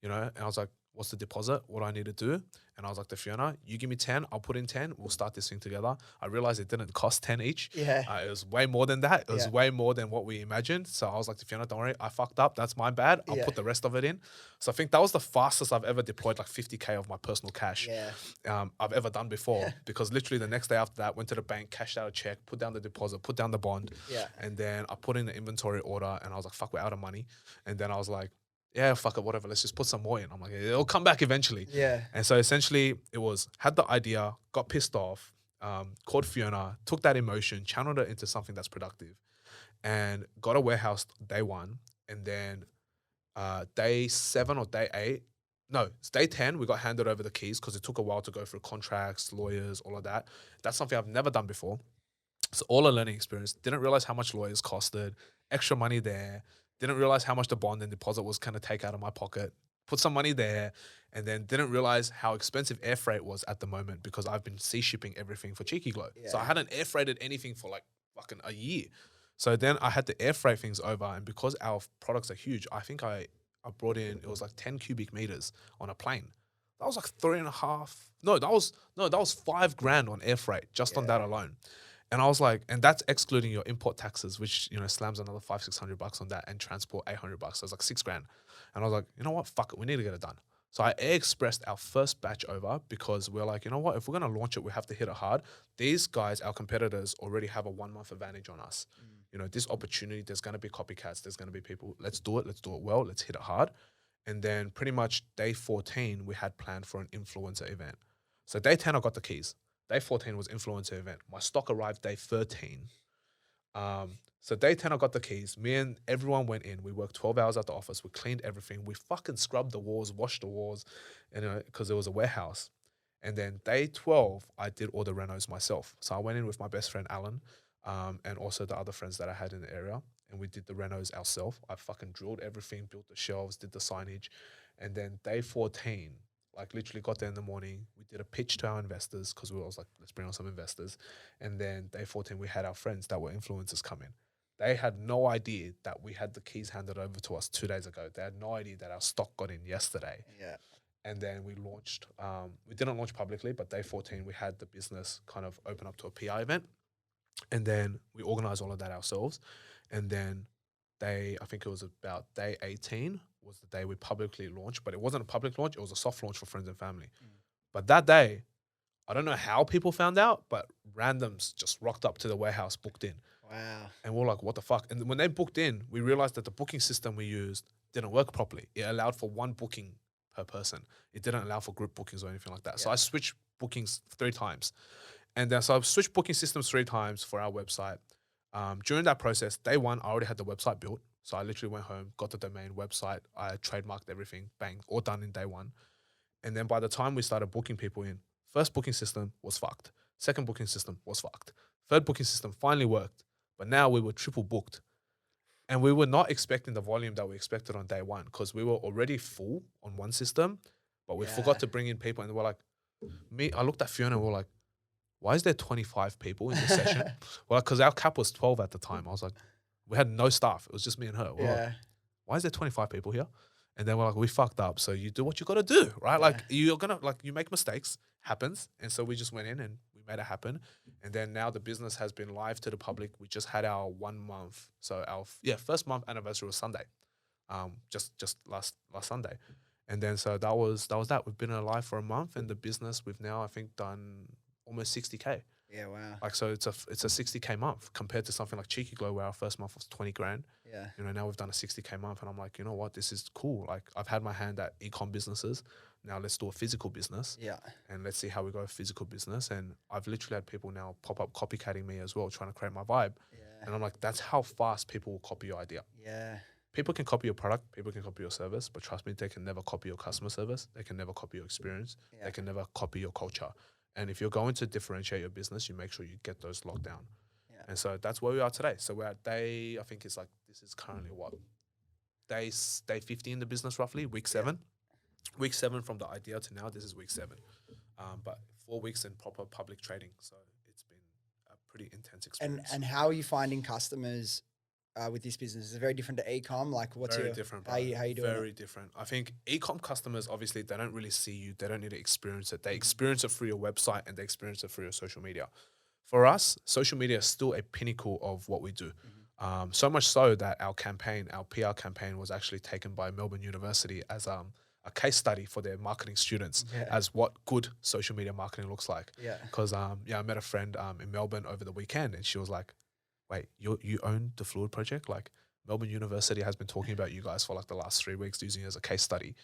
and I was like, what's the deposit? What do I need to do? And I was like to Fiona, you give me 10, I'll put in 10, we'll start this thing together. I realized it didn't cost 10 each. Yeah. It was way more than that. It was Yeah. way more than what we imagined. So I was like to Fiona, don't worry, I fucked up. That's my bad. I'll Yeah. put the rest of it in. So I think that was the fastest I've ever deployed like 50K of my personal cash Yeah. I've ever done before. Because literally the next day after that, went to the bank, cashed out a check, put down the deposit, put down the bond. Yeah. And then I put in the inventory order and I was like, fuck, we're out of money. And then I was like, yeah, fuck it, whatever. Let's just put some more in. I'm like, it'll come back eventually. Yeah. And so essentially it was, had the idea, got pissed off, called Fiona, took that emotion, channeled it into something that's productive and got a warehouse day one. And then day 7 or day 8, no, it's day 10, we got handed over the keys because it took a while to go through contracts, lawyers, all of that. That's something I've never done before. So all a learning experience. Didn't realize how much lawyers costed, extra money there. Didn't realize how much the bond and deposit was going to take out of my pocket. Put some money there, and then didn't realize how expensive air freight was at the moment because I've been sea shipping everything for CheekyGlo. So I Yeah. hadn't air freighted anything for like fucking a year. So then I had to air freight things over, and because our products are huge, I think I brought in, it was like 10 cubic meters on a plane. That was like 3.5. That was 5 grand on air freight just on that alone. And I was like, and that's excluding your import taxes, which, slams another $500-600 on that, and transport $800. So it's like 6 grand. And I was like, you know what? Fuck it. We need to get it done. So I air expressed our first batch over because we're like, you know what? If we're going to launch it, we have to hit it hard. These guys, our competitors, already have a 1 month advantage on us. This opportunity, there's going to be copycats. There's going to be people. Let's do it. Let's do it well. Let's hit it hard. And then pretty much day 14, we had planned for an influencer event. So day 10, I got the keys. Day 14 was influencer event. My stock arrived day 13. So day 10, I got the keys. Me and everyone went in. We worked 12 hours at the office. We cleaned everything. We fucking scrubbed the walls, washed the walls, because it was a warehouse. And then day 12, I did all the renos myself. So I went in with my best friend, Alan, and also the other friends that I had in the area. And we did the renos ourselves. I fucking drilled everything, built the shelves, did the signage. And then day 14, like literally got there in the morning. We did a pitch to our investors because we was like, let's bring on some investors. And then day 14, we had our friends that were influencers come in. They had no idea that we had the keys handed over to us 2 days ago. They had no idea that our stock got in yesterday. Yeah. And then we launched, we didn't launch publicly, but day 14, we had the business kind of open up to a PI event. And then we organized all of that ourselves. And then I think it was about day 18 was the day we publicly launched, but it wasn't a public launch. It was a soft launch for friends and family. But that day, I don't know how people found out, but randoms just rocked up to the warehouse, booked in. Wow. And we're like, what the fuck? And when they booked in, we realized that the booking system we used didn't work properly. It allowed for 1 booking per person. It didn't allow for group bookings or anything like that. So I switched bookings 3 times. And then so I switched booking systems 3 times for our website. During that process, day 1, I already had the website built. So I literally went home, got the domain, website, I trademarked everything, bang, all done in day 1. And then by the time we started booking people in, first booking system was fucked. Second booking system was fucked. Third booking system finally worked. But now we were triple booked. And we were not expecting the volume that we expected on day one because we were already full on one system, but we forgot to bring in people. And we're like, I looked at Fiona and we're like, why is there 25 people in this session? Well, because our cap was 12 at the time. I was like, we had no staff. It was just me and her. We're like, why is there 25 people here? And then we're like, we fucked up. So you do what you got to do, right? Like you're going to, like you make mistakes, happens. And so we just went in and we made it happen. And then now the business has been live to the public. We just had our 1 month. So our, first month anniversary was Sunday. Just last Sunday. And then, so that was that. We've been alive for a month and the business we've now, I think, done almost 60K. Yeah, wow. Like, so it's a 60K month compared to something like CheekyGlo where our first month was 20 grand. Yeah. You know, now we've done a 60K month and I'm like, you know what, this is cool. Like I've had my hand at ecom businesses. Now let's do a physical business. Yeah. And let's see how we go with physical business. And I've literally had people now pop up copycatting me as well, trying to create my vibe. Yeah. And I'm like, that's how fast people will copy your idea. Yeah. People can copy your product, people can copy your service, but trust me, they can never copy your customer service. They can never copy your experience. Yeah. They can never copy your culture. And if you're going to differentiate your business, you make sure you get those locked down. Yeah. And so that's where we are today. So we're at day, I think it's like, this is currently what? Day 50 in the business roughly, week 7. Week 7 from the idea to now, this is week 7. But 4 weeks in proper public trading. So it's been a pretty intense experience. And how are you finding customers with this business? Is it very different to ecom? Like what's very your, different, how you doing Very it? different. I think ecom customers, obviously, they don't really see you. They don't need to experience it. They experience it through your website and they experience it through your social media. For us, social media is still a pinnacle of what we do. So much so that our PR campaign was actually taken by Melbourne University as a case study for their marketing students as what good social media marketing looks like. Yeah. Because I met a friend in Melbourne over the weekend and she was like, wait, you own the Fluid Project? Like Melbourne University has been talking about you guys for like the last 3 weeks using it as a case study.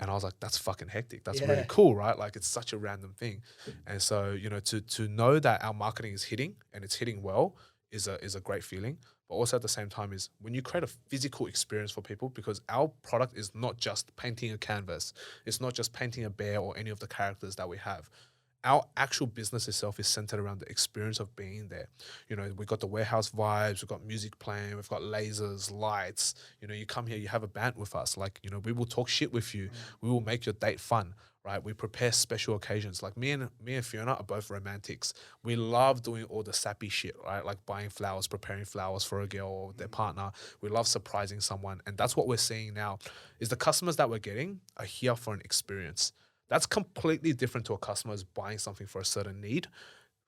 And I was like, that's fucking hectic. That's really cool, right? Like it's such a random thing. And so, you know, to know that our marketing is hitting and it's hitting well is a great feeling. But also at the same time is when you create a physical experience for people, because our product is not just painting a canvas. It's not just painting a bear or any of the characters that we have. Our actual business itself is centered around the experience of being there. You know, we've got the warehouse vibes, we've got music playing, we've got lasers, lights. You know, you come here, you have a band with us. Like, you know, we will talk shit with you. We will make your date fun, right? We prepare special occasions. Like me and Fiona are both romantics. We love doing all the sappy shit, right? Like buying flowers, preparing flowers for a girl or their partner. We love surprising someone. And that's what we're seeing now is the customers that we're getting are here for an experience. That's completely different to a customer who's buying something for a certain need.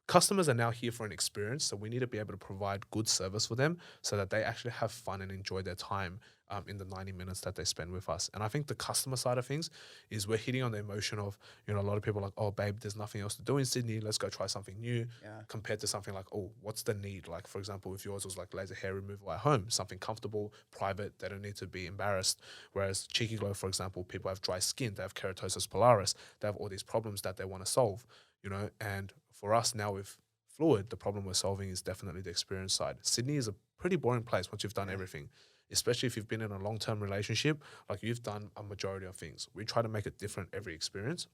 Customers are now here for an experience, so we need to be able to provide good service for them so that they actually have fun and enjoy their time in the 90 minutes that they spend with us. And I think the customer side of things is we're hitting on the emotion of, you know, a lot of people are like, oh, babe, there's nothing else to do in Sydney. Let's go try something new compared to something like, oh, what's the need? Like, for example, if yours was like laser hair removal at home, something comfortable, private, they don't need to be embarrassed. Whereas CheekyGlo, for example, people have dry skin, they have keratosis pilaris, they have all these problems that they want to solve, you know, and for us now with Fluid, the problem we're solving is definitely the experience side. Sydney is a pretty boring place once you've done everything, especially if you've been in a long-term relationship, like you've done a majority of things. We try to make it different every experience.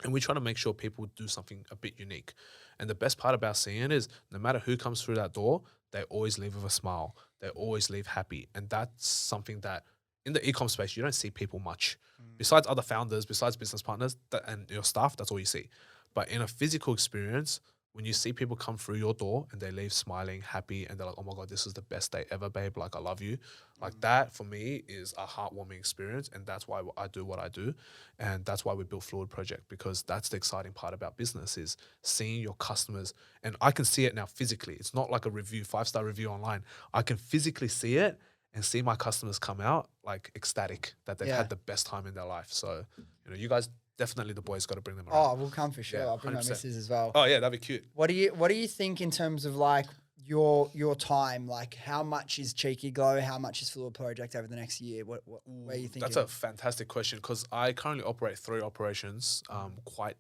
And we try to make sure people do something a bit unique. And the best part about seeing it is no matter who comes through that door, they always leave with a smile. They always leave happy. And that's something that in the ecom space, you don't see people much. Besides other founders, besides business partners and your staff, that's all you see. But in a physical experience, when you see people come through your door and they leave smiling, happy, and they're like, oh my God, this is the best day ever, babe. Like, I love you. Like that for me is a heartwarming experience. And that's why I do what I do. And that's why we built Fluid Project, because that's the exciting part about business is seeing your customers. And I can see it now physically. It's not like a review, 5-star review online. I can physically see it and see my customers come out like ecstatic that they've had the best time in their life. So, you know, you guys, definitely the boys got to bring them around. Oh, we'll come for sure. I'll bring my 100%. missus as well. Oh yeah, that'd be cute. What do you think in terms of like your time? Like how much is CheekyGlo? How much is Fluid Project over the next year? Where are you thinking? That's a fantastic question because I currently operate 3 operations quite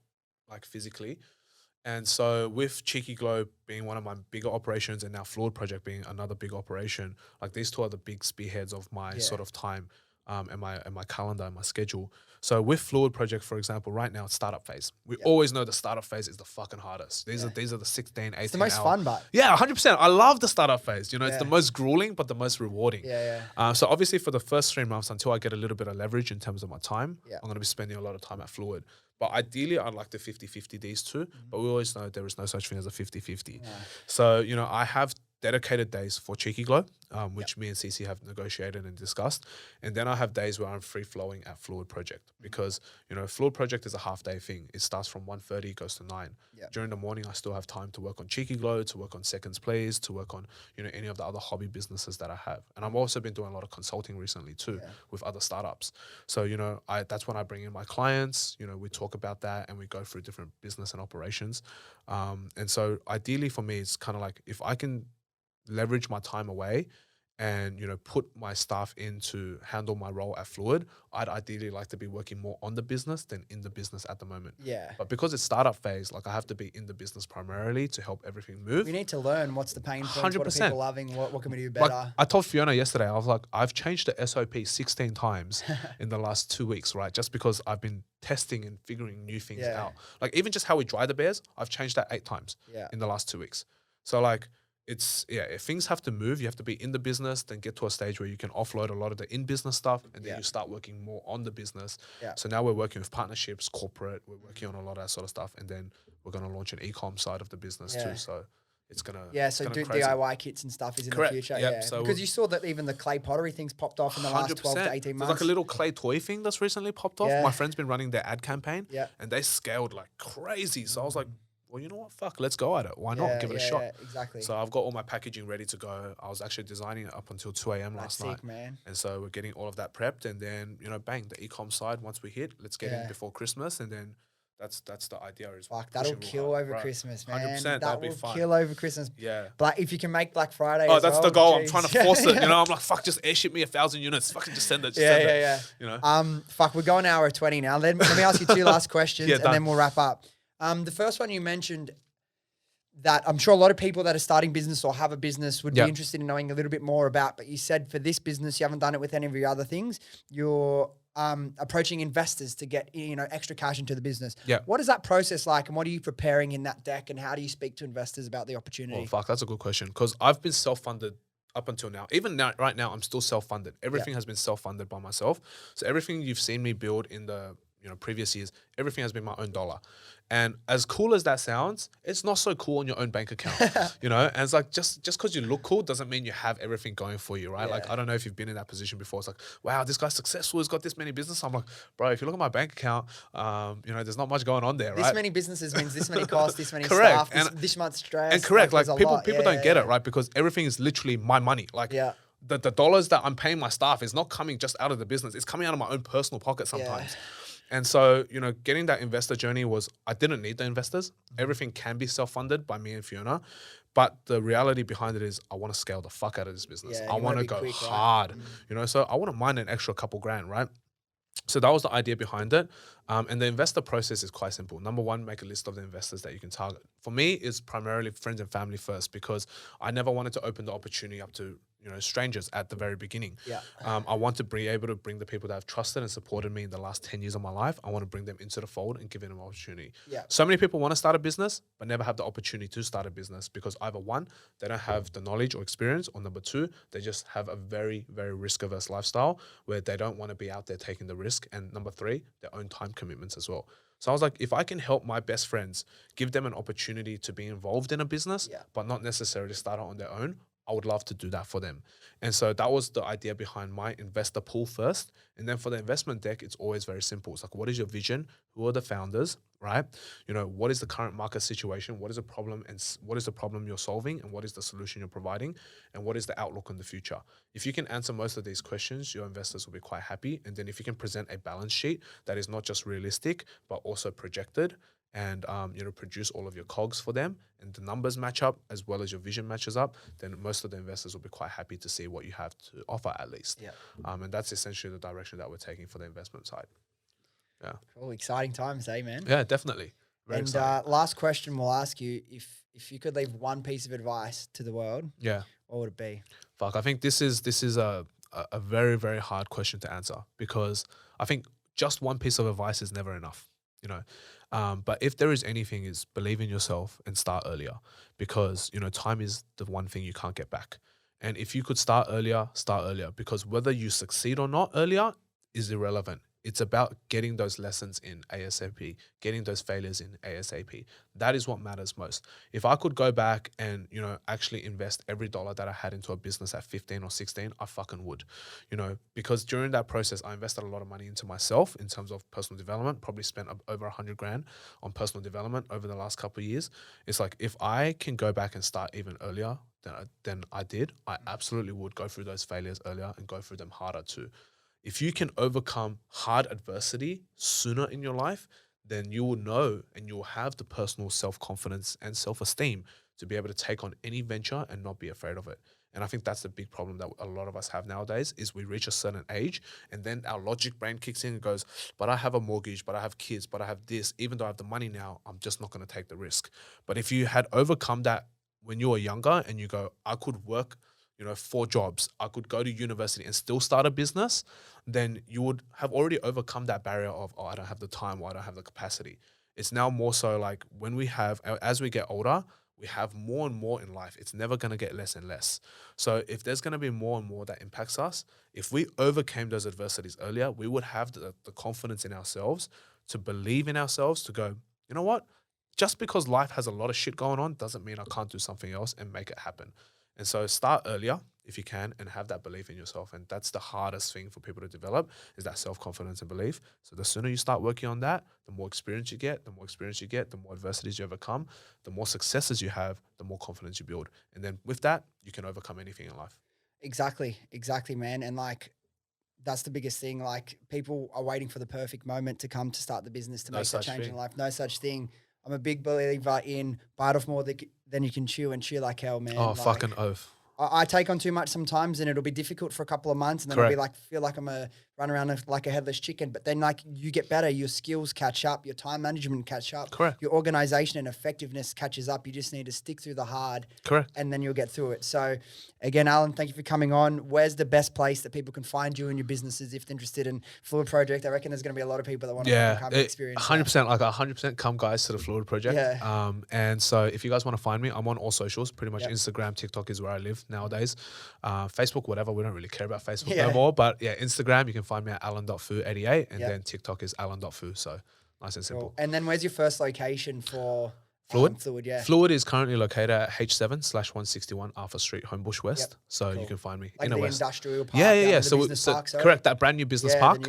like physically. And so with CheekyGlo being one of my bigger operations and now Fluid Project being another big operation, like these 2 are the big spearheads of my sort of time. and my calendar and my schedule. So with Fluid Project, for example, right now it's startup phase. We always know the startup phase is the fucking hardest. These are the 16, 18 It's the most hour. fun, but Yeah, 100%. I love the startup phase. You know, it's the most grueling, but the most rewarding. So obviously for the first 3 months, until I get a little bit of leverage in terms of my time, I'm going to be spending a lot of time at Fluid. But ideally, I'd like the 50-50 these two. But we always know there is no such thing as a 50-50. So, you know, I have dedicated days for CheekyGlo, which me and CC have negotiated and discussed. And then I have days where I'm free-flowing at Fluid Project because, you know, Fluid Project is a half-day thing. It starts from 1:30, goes to 9. During the morning, I still have time to work on CheekyGlo, to work on Seconds Please, to work on, you know, any of the other hobby businesses that I have. And I've also been doing a lot of consulting recently too with other startups. So, you know, that's when I bring in my clients, you know, we talk about that and we go through different business and operations. And so ideally for me, it's kind of like if I can leverage my time away and, you know, put my staff in to handle my role at Fluid, I'd ideally like to be working more on the business than in the business at the moment. But because it's startup phase, like I have to be in the business primarily to help everything move. We need to learn what's the pain points, 100%. what are people loving, what can we do better. Like I told Fiona yesterday, I was like, I've changed the SOP 16 times in the last 2 weeks, right? Just because I've been testing and figuring new things out. Like even just how we dry the bears, I've changed that 8 times in the last 2 weeks. So like, if things have to move, you have to be in the business, then get to a stage where you can offload a lot of the in-business stuff, and then you start working more on the business. So now we're working with partnerships, corporate, we're working on a lot of that sort of stuff, and then we're going to launch an Ecom side of the business too. So it's going to so do DIY kits and stuff is in the future. So because you saw that even the clay pottery things popped off in the last 12 to 18 months. There's like a little clay toy thing that's recently popped off. My friend's been running their ad campaign, and they scaled like crazy. So I was like, well, you know what? Fuck, let's go at it. Why not? Give it a shot. Exactly. So I've got all my packaging ready to go. I was actually designing it up until 2 a.m. last night. Man. And so we're getting all of that prepped. And then, you know, bang, the Ecom side, once we hit, let's get in before Christmas. And then that's the idea. Is fuck, that'll kill over Christmas, man. 100%. That'll be fun. Kill over Christmas. Yeah. But if you can make Black Friday that's the goal. I'm trying to force it. You know, I'm like, fuck, just airship me 1,000 units. Fucking just send it. Just send it. You know? Fuck, we're going hour 20 now. Let me ask you 2 last questions and then we'll wrap up. The first one you mentioned that I'm sure a lot of people that are starting business or have a business would be interested in knowing a little bit more about, but you said for this business, you haven't done it with any of your other things. You're approaching investors to get, you know, extra cash into the business. What is that process like and what are you preparing in that deck and how do you speak to investors about the opportunity? Well, fuck, that's a good question because I've been self-funded up until now. Even now, right now, I'm still self-funded. Everything has been self-funded by myself. So everything you've seen me build in the previous years, everything has been my own dollar. And as cool as that sounds, it's not so cool on your own bank account, you know? And it's like, just because you look cool doesn't mean you have everything going for you, right? Like, I don't know if you've been in that position before. It's like, wow, this guy's successful. He's got this many businesses. I'm like, bro, if you look at my bank account, you know, there's not much going on there, right? This many businesses means this many costs, this many staff, this much stress. And correct, like people don't get it, right? Because everything is literally my money. Like, the dollars that I'm paying my staff is not coming just out of the business. It's coming out of my own personal pocket sometimes. And so, you know, getting that investor journey was, I didn't need the investors. Everything can be self-funded by me and Fiona. But the reality behind it is I want to scale the fuck out of this business. I want to go quick, hard, you know, so I want to mine an extra couple grand, right? So that was the idea behind it. And the investor process is quite simple. Number one, make a list of the investors that you can target. For me, it's primarily friends and family first because I never wanted to open the opportunity up to, you know, strangers at the very beginning. I want to be able to bring the people that have trusted and supported me in the last 10 years of my life. I want to bring them into the fold and give them an opportunity. So many people want to start a business, but never have the opportunity to start a business because either one, they don't have the knowledge or experience, or number two, they just have a very, very risk-averse lifestyle where they don't want to be out there taking the risk. And number three, their own time commitments as well. So I was like, if I can help my best friends, give them an opportunity to be involved in a business, but not necessarily start out on their own, I would love to do that for them. And so that was the idea behind my investor pool first. And then for the investment deck, it's always very simple. It's like, what is your vision? Who are the founders, right? You know, what is the current market situation? What is the problem and what is the problem you're solving? And what is the solution you're providing? And what is the outlook on the future? If you can answer most of these questions, your investors will be quite happy. And then if you can present a balance sheet that is not just realistic, but also projected, and you know, produce all of your cogs for them and the numbers match up as well as your vision matches up, then most of the investors will be quite happy to see what you have to offer at least. And that's essentially the direction that we're taking for the investment side. Cool, exciting times, man? Yeah, definitely. Very and exciting. Last question we'll ask you, if you could leave one piece of advice to the world, what would it be? Fuck, I think this is a very, very hard question to answer, because I think just one piece of advice is never enough, you know. But if there is anything, is believe in yourself and start earlier, because, you know, time is the one thing you can't get back. And if you could start earlier, because whether you succeed or not earlier is irrelevant. It's about getting those lessons in ASAP, getting those failures in ASAP. That is what matters most. If I could go back and, you know, actually invest every dollar that I had into a business at 15 or 16, I fucking would, you know, because during that process, I invested a lot of money into myself in terms of personal development, probably spent over 100 grand on personal development over the last couple of years. It's like, if I can go back and start even earlier than I did, I absolutely would go through those failures earlier and go through them harder too. If you can overcome hard adversity sooner in your life, then you will know and you'll have the personal self-confidence and self-esteem to be able to take on any venture and not be afraid of it. And I think that's the big problem that a lot of us have nowadays, is we reach a certain age and then our logic brain kicks in and goes, but I have a mortgage, but I have kids, but I have this. Even though I have the money now, I'm just not going to take the risk. But if you had overcome that when you were younger and you go, I could work, you know, 4 jobs, I could go to university and still start a business, then you would have already overcome that barrier of, oh, I don't have the time, or I don't have the capacity. It's now more so like, when we have, as we get older, we have more and more in life. It's never going to get less and less. So if there's going to be more and more that impacts us, if we overcame those adversities earlier, we would have the confidence in ourselves to believe in ourselves, to go, you know what? Just because life has a lot of shit going on doesn't mean I can't do something else and make it happen. And so start earlier if you can, and have that belief in yourself. And that's the hardest thing for people to develop, is that self-confidence and belief. So the sooner you start working on that, the more experience you get, the more adversities you overcome, the more successes you have, the more confidence you build. And then with that, you can overcome anything in life. Exactly, man. And like, that's the biggest thing. Like, people are waiting for the perfect moment to come to start the business, to make that change in life. No such thing. I'm a big believer in bite off more than you can chew, and chew like hell, man. Oh, like, fucking oath. I take on too much sometimes, and it'll be difficult for a couple of months, and then I'll be like, feel like I'm a run around like a headless chicken. But then, like, you get better, your skills catch up, your time management catch up, your organization and effectiveness catches up. You just need to stick through the hard, and then you'll get through it. So again, Alan, thank you for coming on. Where's the best place that people can find you and your businesses if they're interested in Fluid Project? I reckon there's going to be a lot of people that want to come and experience 100%, like 100% come guys to the Fluid Project. And so if you guys want to find me, I'm on all socials, pretty much Instagram, TikTok is where I live nowadays. Facebook, whatever, we don't really care about Facebook no more. But yeah, Instagram, you can find me at alan.fu88, and then TikTok is alan.fu. So nice and simple. And then where's your first location for Fluid? Fluid is currently located at H7/161 Alpha Street, Homebush West. So you can find me like in the West. industrial park. Yeah. So correct, that brand new business park.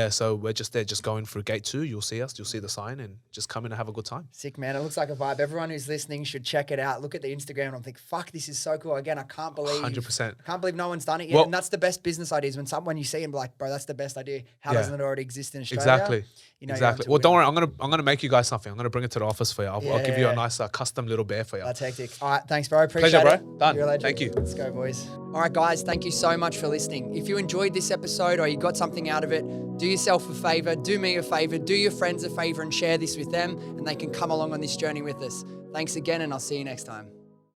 So we're just there, just going through gate 2. You'll see us, you'll see the sign, and just come in and have a good time. Sick, man. It looks like a vibe. Everyone who's listening should check it out. Look at the Instagram and I'm thinking, fuck, this is so cool. Again, I can't believe 100%. I can't believe no one's done it yet. And that's the best business ideas. When you see them, like, bro, that's the best idea. How doesn't it already exist in Australia? Exactly. You know, exactly. Well, don't worry. I'm gonna make you guys something. I'm gonna bring it to the office for you. I'll give you a nice custom little bear for you. That's hectic. All right, thanks, bro. Appreciate Pleasure, it. bro. Done. You're a legend. Thank you. Let's go, boys. All right, guys. Thank you so much for listening. If you enjoyed this episode or you got something out of it, do yourself a favor, do me a favor, do your friends a favor, and share this with them, and they can come along on this journey with us. Thanks again, and I'll see you next time.